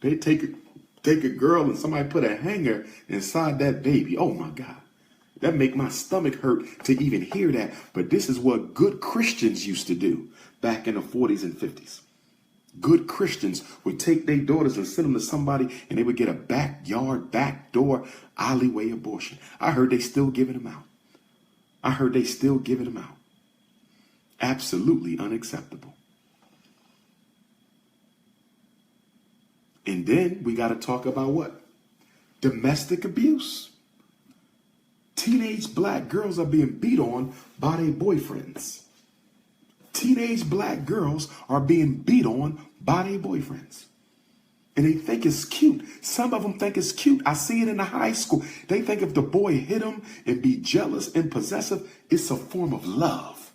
They take a girl and somebody put a hanger inside that baby. Oh my God. That make my stomach hurt to even hear that. But this is what good Christians used to do back in the 40s and 50s. Good Christians would take their daughters and send them to somebody, and they would get a backyard, backdoor, alleyway abortion. I heard they still giving them out. Absolutely unacceptable. And then we got to talk about what? Domestic abuse. Teenage black girls are being beat on by their boyfriends. Teenage black girls are being beat on by their boyfriends. And they think it's cute. Some of them think it's cute. I see it in the high school. They think if the boy hit them and be jealous and possessive, it's a form of love.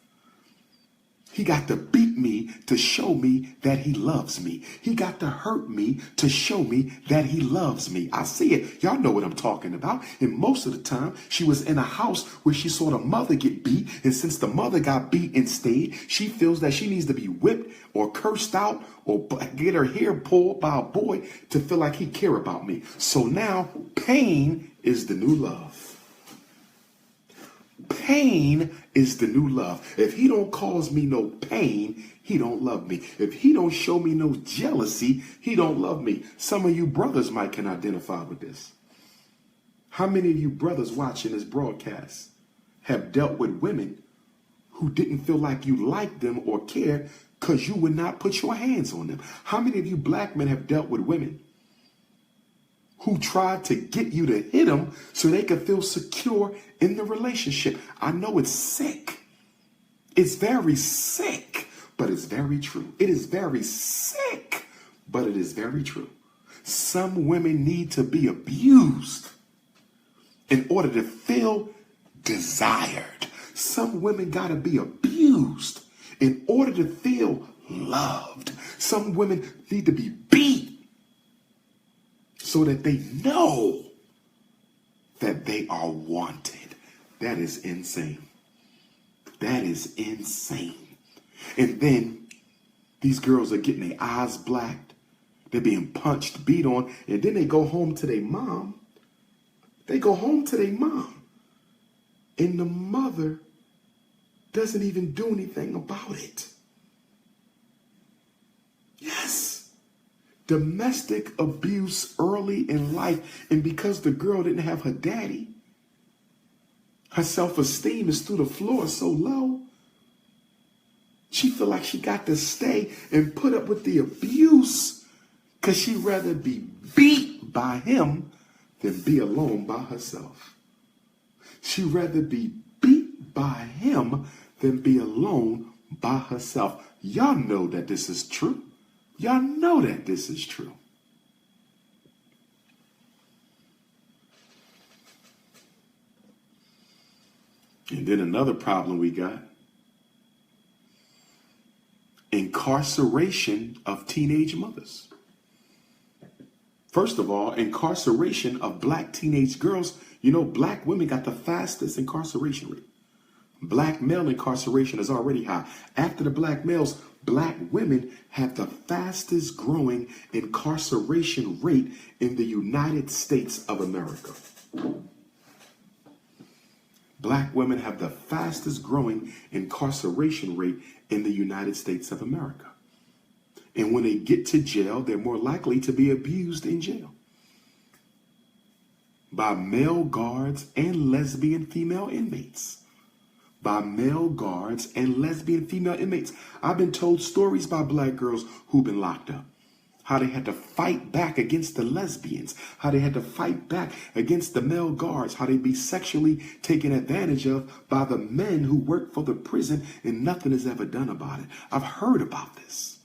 He got to beat me to show me that he loves me. He got to hurt me to show me that he loves me. I see it. Y'all know what I'm talking about. And most of the time, she was in a house where she saw the mother get beat. And since the mother got beat and stayed, she feels that she needs to be whipped or cursed out or get her hair pulled by a boy to feel like he care about me. So now pain is the new love. Pain is the new love. If he don't cause me no pain, he don't love me. If he don't show me no jealousy, he don't love me. Some of you brothers might can identify with this. How many of you brothers watching this broadcast have dealt with women who didn't feel like you liked them or cared because you would not put your hands on them? How many of you black men have dealt with women who tried to get you to hit them so they could feel secure in the relationship? I know it's sick. It's very sick, but it's very true. It is very sick, but it is very true. Some women need to be abused in order to feel desired. Some women got to be abused in order to feel loved. Some women need to be beat so that they know that they are wanted. That is insane. That is insane. And then these girls are getting their eyes blacked. They're being punched, beat on, and then they go home to their mom. They go home to their mom. And the mother doesn't even do anything about it. Yes. Domestic abuse early in life, and because the girl didn't have her daddy, her self-esteem is through the floor so low, she feel like she got to stay and put up with the abuse because she'd rather be beat by him than be alone by herself. She'd rather be beat by him than be alone by herself. Y'all know that this is true. Y'all know that this is true. And then another problem we got: incarceration of teenage mothers. First of all, incarceration of black teenage girls. You know, black women got the fastest incarceration rate. Black male incarceration is already high. After the black males, black women have the fastest growing incarceration rate in the United States of America. Black women have the fastest growing incarceration rate in the United States of America. And when they get to jail, they're more likely to be abused in jail by male guards and lesbian female inmates. By male guards and lesbian female inmates. I've been told stories by black girls who've been locked up. How they had to fight back against the lesbians. How they had to fight back against the male guards. How they be sexually taken advantage of by the men who work for the prison, and nothing is ever done about it. I've heard about this.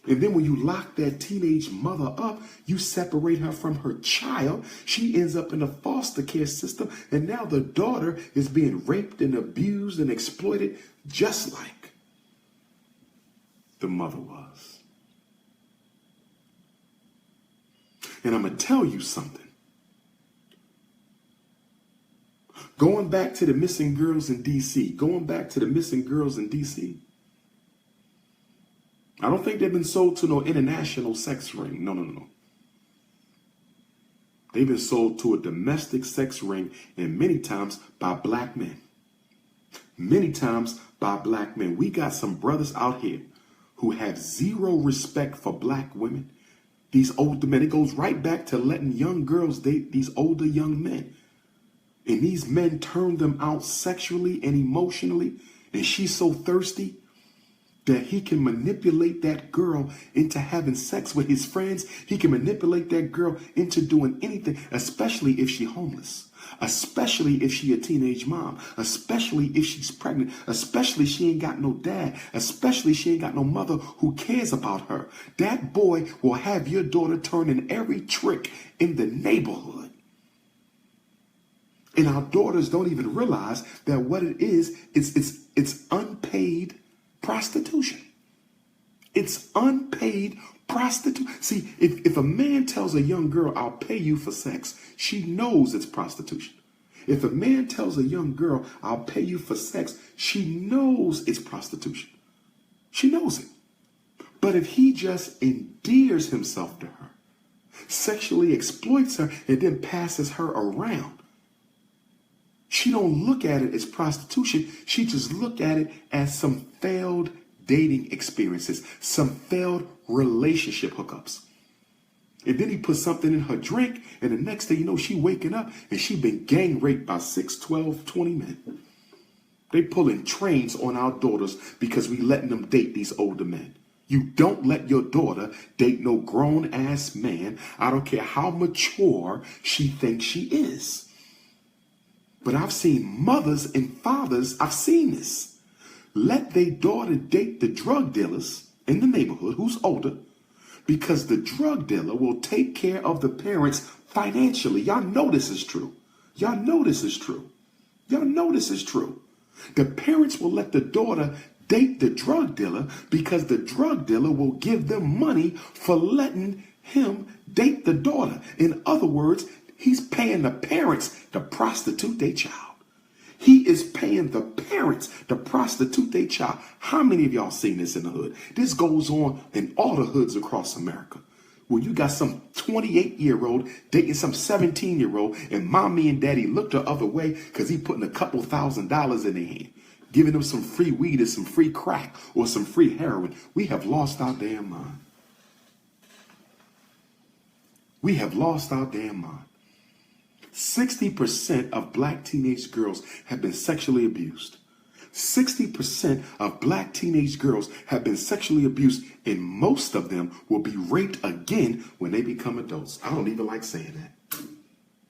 And then when you lock that teenage mother up, you separate her from her child. She ends up in a foster care system. And now the daughter is being raped and abused and exploited just like the mother was. And I'm going to tell you something. Going back to the missing girls in D.C., I don't think they've been sold to no international sex ring. No. They've been sold to a domestic sex ring, and many times by black men. Many times by black men. We got some brothers out here who have zero respect for black women. These older men, it goes right back to letting young girls date these older young men. And these men turn them out sexually and emotionally, and she's so thirsty that he can manipulate that girl into having sex with his friends. He can manipulate that girl into doing anything, especially if she's homeless, especially if she a teenage mom, especially if she's pregnant, especially she ain't got no dad, especially she ain't got no mother who cares about her. That boy will have your daughter turning every trick in the neighborhood. And our daughters don't even realize that what it is, It's unpaid prostitution. It's unpaid prostitution. See, if a man tells a young girl, I'll pay you for sex, she knows it's prostitution. If a man tells a young girl, I'll pay you for sex, she knows it's prostitution. She knows it. But if he just endears himself to her, sexually exploits her, and then passes her around, she don't look at it as prostitution. She just look at it as some failed dating experiences, some failed relationship hookups. And then he puts something in her drink, and the next thing you know, she waking up and she been gang raped by 6, 12, 20 men. They pulling trains on our daughters because we letting them date these older men. You don't let your daughter date no grown ass man. I don't care how mature she thinks she is. But I've seen mothers and fathers, I've seen this, let their daughter date the drug dealers in the neighborhood who's older, because the drug dealer will take care of the parents financially. Y'all know this is true. Y'all know this is true. Y'all know this is true. The parents will let the daughter date the drug dealer because the drug dealer will give them money for letting him date the daughter. In other words, he's paying the parents to prostitute their child. He is paying the parents to prostitute their child. How many of y'all seen this in the hood? This goes on in all the hoods across America, where you got some 28-year-old dating some 17-year-old, and mommy and daddy look the other way because he putting a couple $1,000s in their hand, giving them some free weed or some free crack or some free heroin. We have lost our damn mind. We have lost our damn mind. 60% of black teenage girls have been sexually abused. 60% of black teenage girls have been sexually abused, and most of them will be raped again when they become adults. I don't even like saying that.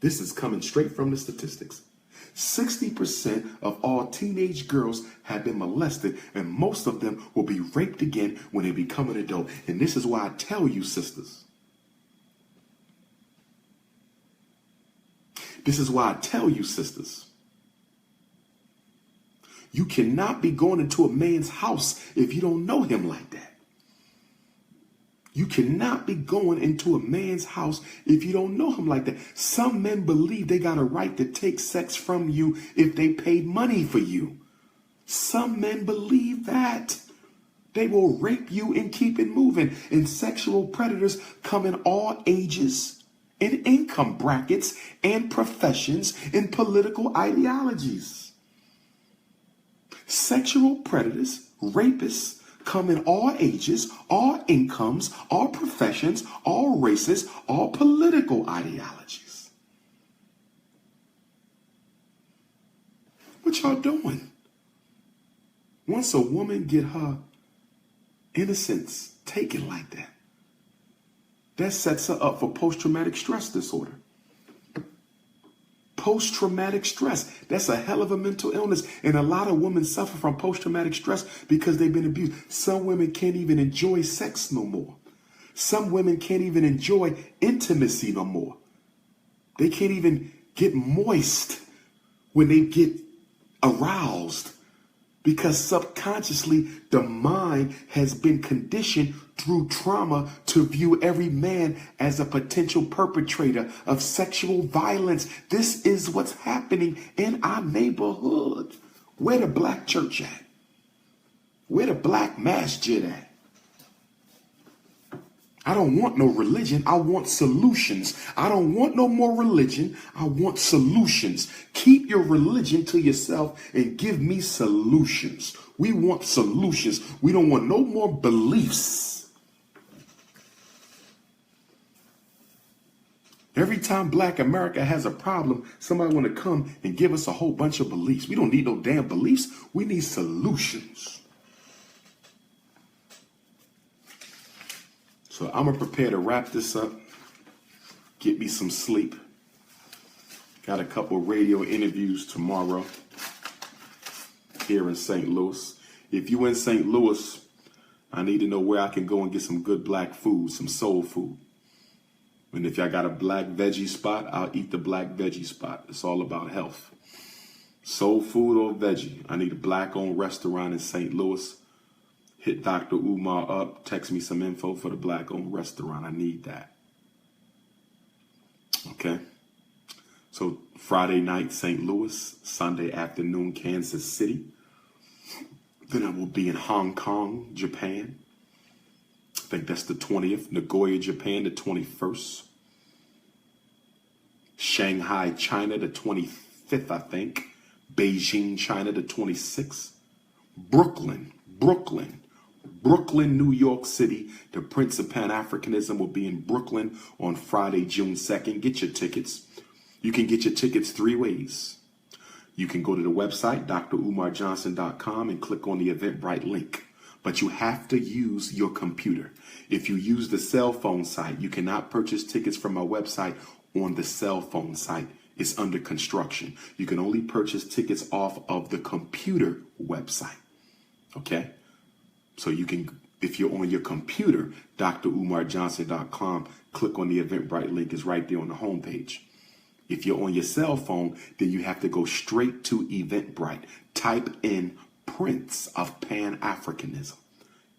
This is coming straight from the statistics. 60% of all teenage girls have been molested, and most of them will be raped again when they become an adult. And this is why I tell you, sisters. This is why I tell you, sisters. You cannot be going into a man's house if you don't know him like that. You cannot be going into a man's house if you don't know him like that. Some men believe they got a right to take sex from you if they paid money for you. Some men believe that. They will rape you and keep it moving. And sexual predators come in all ages, in income brackets, and professions, and political ideologies. Sexual predators, rapists, come in all ages, all incomes, all professions, all races, all political ideologies. What y'all doing? Once a woman get her innocence taken like that, that sets her up for post-traumatic stress disorder. Post-traumatic stress. That's a hell of a mental illness. And a lot of women suffer from post-traumatic stress because they've been abused. Some women can't even enjoy sex no more. Some women can't even enjoy intimacy no more. They can't even get moist when they get aroused, because subconsciously the mind has been conditioned through trauma to view every man as a potential perpetrator of sexual violence. This is what's happening in our neighborhood. Where the black church at? Where the black masjid at? I don't want no religion. I want solutions. I don't want no more religion. I want solutions. Keep your religion to yourself and give me solutions. We want solutions. We don't want no more beliefs. Every time Black America has a problem, somebody want to come and give us a whole bunch of beliefs. We don't need no damn beliefs. We need solutions. So I'm going to prepare to wrap this up, get me some sleep. Got a couple radio interviews tomorrow here in St. Louis. If you in St. Louis, I need to know where I can go and get some good black food, some soul food. And if y'all got a black veggie spot, I'll eat the black veggie spot. It's all about health. Soul food or veggie. I need a black-owned restaurant in St. Louis. Hit Dr. Umar up. Text me some info for the black-owned restaurant. I need that. Okay. So Friday night, St. Louis. Sunday afternoon, Kansas City. Then I will be in Hong Kong, Japan. I think that's the 20th. Nagoya, Japan, the 21st. Shanghai, China, the 25th, I think. Beijing, China, the 26th. Brooklyn, New York City. The Prince of Pan-Africanism will be in Brooklyn on Friday, June 2nd. Get your tickets. You can get your tickets 3 ways. You can go to the website, drumarjohnson.com, and click on the Eventbrite link. But you have to use your computer. If you use the cell phone site, you cannot purchase tickets from my website on the cell phone site. It's under construction. You can only purchase tickets off of the computer website. Okay? So you can, if you're on your computer, drumarjohnson.com, click on the Eventbrite link. It's right there on the homepage. If you're on your cell phone, then you have to go straight to Eventbrite. Type in Prince of Pan-Africanism.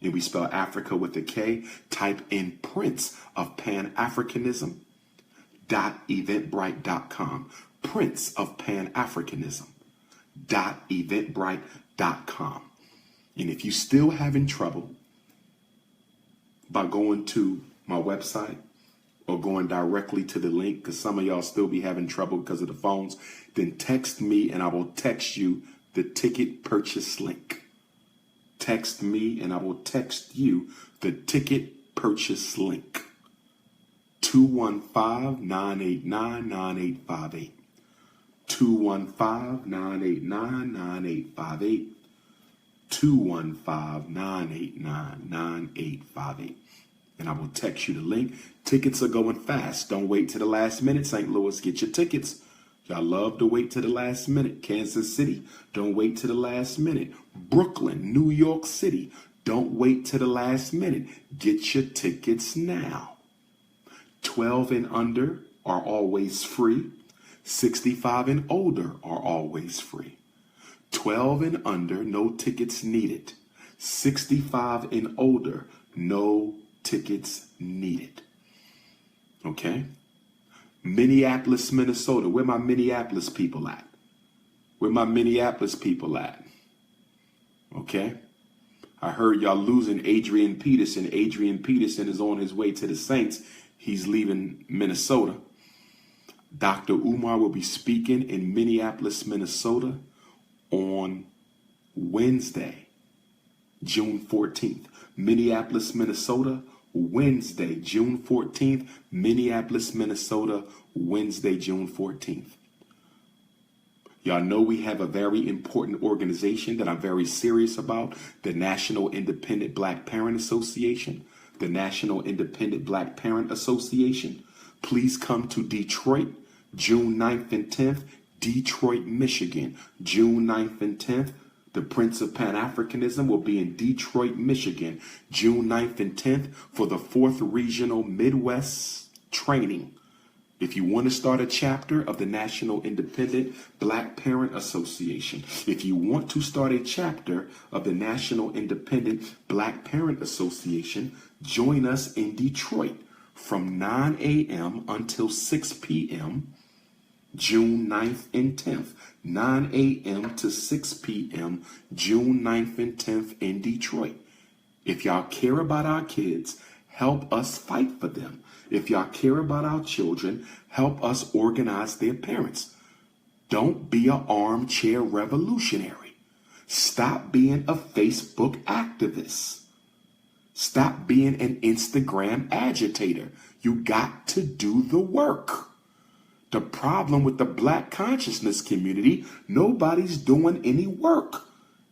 And we spell Africa with a K. Type in Prince of Pan-Africanism. .eventbrite.com. Prince of Pan-Africanism. .eventbrite.com. And if you still having trouble by going to my website or going directly to the link, because some of y'all still be having trouble because of the phones, then text me and I will text you the ticket purchase link. Text me and I will text you the ticket purchase link. 215-989-9858. 215-989-9858. 215-989-9858. And I will text you the link. Tickets are going fast. Don't wait to the last minute, St. Louis. Get your tickets. Y'all love to wait to the last minute. Kansas City, don't wait to the last minute. Brooklyn, New York City, don't wait to the last minute. Get your tickets now. 12 and under are always free. 65 and older are always free. 12 and under, no tickets needed. 65 and older, no tickets needed. Okay? Minneapolis, Minnesota. Where my Minneapolis people at? Where my Minneapolis people at? Okay? I heard y'all losing Adrian Peterson. Adrian Peterson is on his way to the Saints. He's leaving Minnesota. Dr. Umar will be speaking in Minneapolis, Minnesota on Wednesday, June 14th. Minneapolis, Minnesota, Wednesday, June 14th. Minneapolis, Minnesota, Wednesday, June 14th. Y'all know we have a very important organization that I'm very serious about, the National Independent Black Parent Association. The National Independent Black Parent Association. Please come to Detroit, June 9th and 10th, Detroit, Michigan. June 9th and 10th, the Prince of Pan-Africanism will be in Detroit, Michigan. June 9th and 10th for the 4th Regional Midwest Training. If you want to start a chapter of the National Independent Black Parent Association, if you want to start a chapter of the National Independent Black Parent Association, join us in Detroit from 9 a.m. until 6 p.m. June 9th and 10th, 9 a.m. to 6 p.m. June 9th and 10th in Detroit. If y'all care about our kids, help us fight for them. If y'all care about our children, help us organize their parents. Don't be an armchair revolutionary. Stop being a Facebook activist. Stop being an Instagram agitator. You got to do the work. The problem with the Black consciousness community, nobody's doing any work.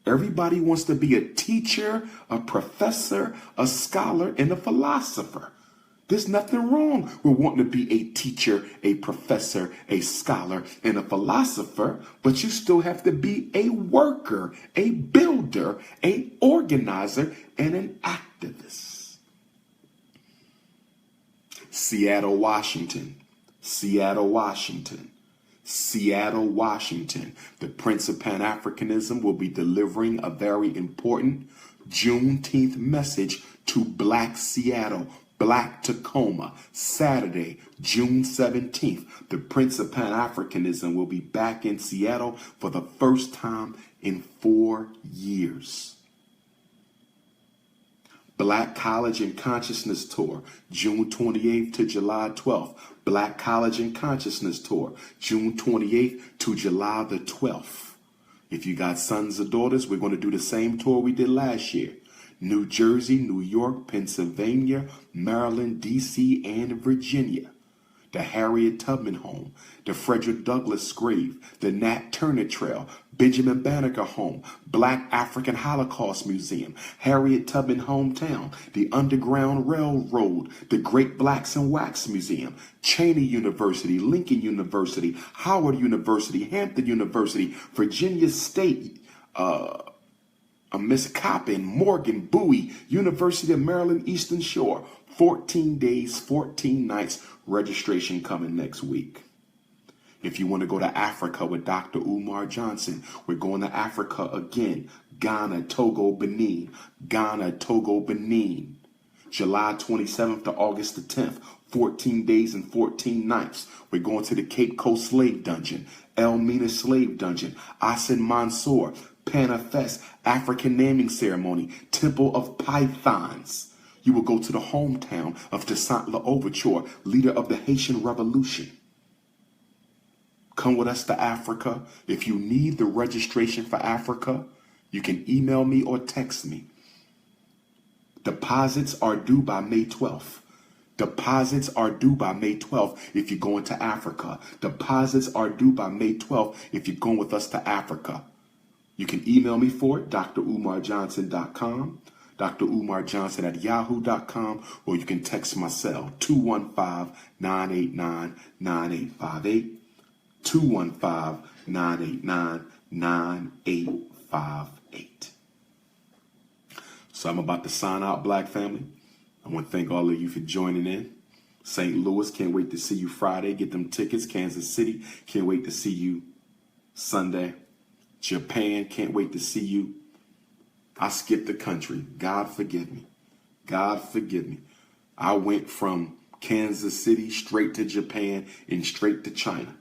Everybody wants to be a teacher, a professor, a scholar, and a philosopher. There's nothing wrong with wanting to be a teacher, a professor, a scholar, and a philosopher, but you still have to be a worker, a builder, an organizer, and an activist. Seattle, Washington. Seattle, Washington. Seattle, Washington. The Prince of Pan-Africanism will be delivering a very important Juneteenth message to Black Seattle, Black Tacoma, Saturday, June 17th. The Prince of Pan-Africanism will be back in Seattle for the first time in 4 years. Black College and Consciousness Tour, June 28th to July 12th. Black College and Consciousness Tour, June 28th to July the 12th. If you got sons or daughters, we're going to do the same tour we did last year. New Jersey, New York, Pennsylvania, Maryland, D.C., and Virginia. The Harriet Tubman Home, the Frederick Douglass Grave, the Nat Turner Trail, Benjamin Banneker Home, Black African Holocaust Museum, Harriet Tubman Hometown, the Underground Railroad, the Great Blacks and Wax Museum, Cheney University, Lincoln University, Howard University, Hampton University, Virginia State, Miss Coppin, Morgan, Bowie, University of Maryland, Eastern Shore. 14 days, 14 nights, registration coming next week. If you want to go to Africa with Dr. Umar Johnson, we're going to Africa again. Ghana, Togo, Benin. Ghana, Togo, Benin. July 27th to August the 10th. 14 days and 14 nights. We're going to the Cape Coast Slave Dungeon, Elmina Slave Dungeon, Asin Mansour, Panafest, African Naming Ceremony, Temple of Pythons. You will go to the hometown of Toussaint L'Ouverture, leader of the Haitian Revolution. Come with us to Africa. If you need the registration for Africa, you can email me or text me. Deposits are due by May 12th. Deposits are due by May 12th if you're going to Africa. Deposits are due by May 12th if you're going with us to Africa. You can email me for it, drumarjohnson.com. drumarjohnson@yahoo.com, or you can text my cell, 215-989-9858, 215-989-9858. So I'm about to sign out, Black family. I want to thank all of you for joining in. St. Louis, can't wait to see you Friday. Get them tickets. Kansas City, can't wait to see you Sunday. Japan, can't wait to see you. I skipped the country. God forgive me. God forgive me. I went from Kansas City straight to Japan and straight to China.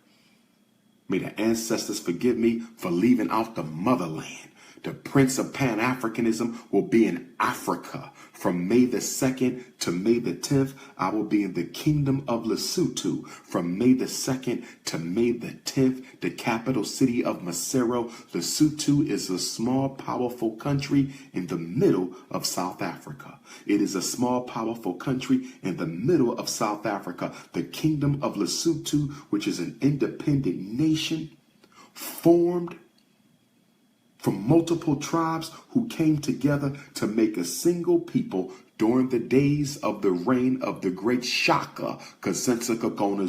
May the ancestors forgive me for leaving out the motherland. The Prince of Pan-Africanism will be in Africa. From May the 2nd to May the 10th, I will be in the Kingdom of Lesotho. From May the 2nd to May the 10th, the capital city of Maseru. Lesotho is a small, powerful country in the middle of South Africa. It is a small, powerful country in the middle of South Africa. The Kingdom of Lesotho, which is an independent nation, formed from multiple tribes who came together to make a single people during the days of the reign of the great Shaka Kasensa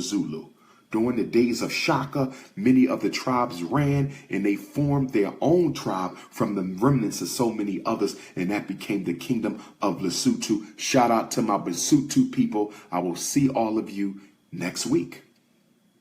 Zulu. During the days of Shaka, many of the tribes ran and they formed their own tribe from the remnants of so many others, and that became the Kingdom of Lesotho. Shout out to my Lesotho people. I will see all of you next week.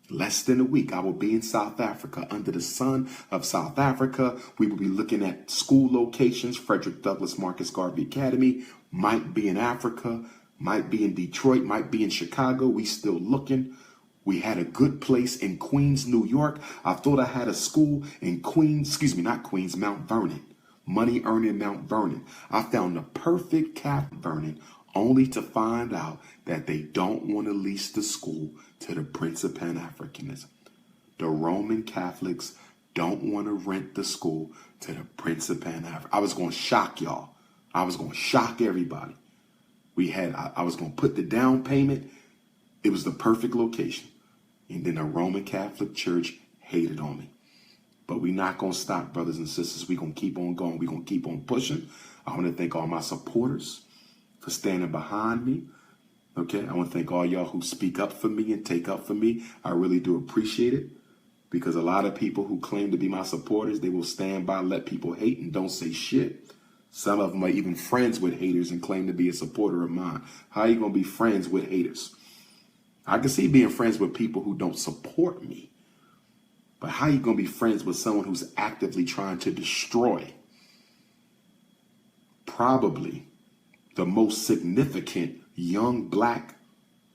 Less than a week, I will be in South Africa. Under the sun of South Africa, we will be looking at school locations. Frederick Douglass Marcus Garvey Academy might be in Africa, might be in Detroit, might be in Chicago. We still looking. We had a good place in Queens, New York. I thought I had a school in Mount Vernon. Money earning Mount Vernon. I found the perfect Cap Vernon, only to find out that they don't want to lease the school to the Prince of Pan-Africanism. The Roman Catholics don't want to rent the school to the Prince of Pan-Africanism. I was going to shock y'all. I was going to shock everybody. I was going to put the down payment. It was the perfect location. And then the Roman Catholic Church hated on me. But we're not going to stop, brothers and sisters. We're going to keep on going. We're going to keep on pushing. I want to thank all my supporters for standing behind me. Okay, I want to thank all y'all who speak up for me and take up for me. I really do appreciate it, because a lot of people who claim to be my supporters, they will stand by, let people hate, and don't say shit. Some of them are even friends with haters and claim to be a supporter of mine. How are you going to be friends with haters? I can see being friends with people who don't support me. But how you going to be friends with someone who's actively trying to destroy probably the most significant young black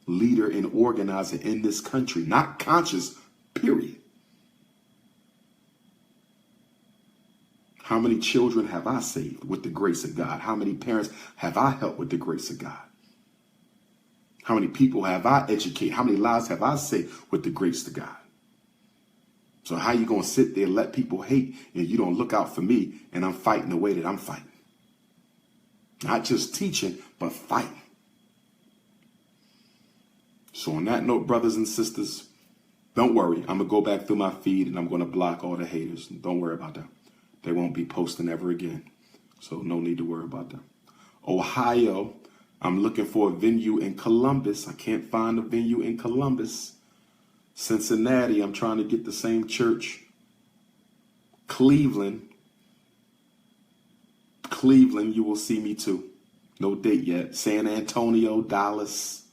leader and organizer in this country? Not conscious, period. How many children have I saved with the grace of God? How many parents have I helped with the grace of God? How many people have I educated? How many lives have I saved with the grace of God? So how you going to sit there and let people hate and you don't look out for me and I'm fighting the way that I'm fighting? Not just teaching, but fighting. So on that note, brothers and sisters, don't worry. I'm going to go back through my feed and I'm going to block all the haters. Don't worry about that. They won't be posting ever again. So no need to worry about that. Ohio, I'm looking for a venue in Columbus. I can't find a venue in Columbus. Cincinnati, I'm trying to get the same church. Cleveland, you will see me too. No date yet. San Antonio, Dallas.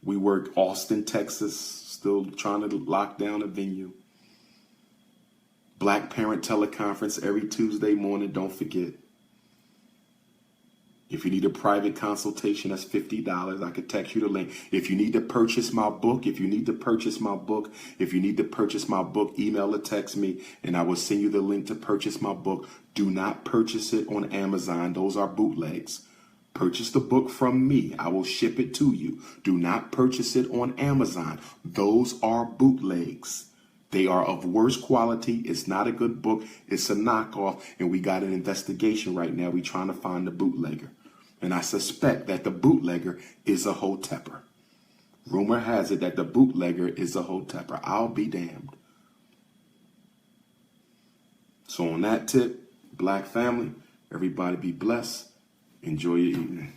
We work Austin, Texas. Still trying to lock down a venue. Black Parent Teleconference every Tuesday morning. Don't forget. If you need a private consultation, that's $50. I could text you the link. If you need to purchase my book, email or text me, and I will send you the link to purchase my book. Do not purchase it on Amazon. Those are bootlegs. Purchase the book from me. I will ship it to you. Do not purchase it on Amazon. Those are bootlegs. They are of worse quality. It's not a good book. It's a knockoff. And we got an investigation right now. We're trying to find the bootlegger. And I suspect that the bootlegger is a hotepper. Rumor has it that the bootlegger is a hotepper. I'll be damned. So on that tip, black family, everybody be blessed. Enjoy your evening.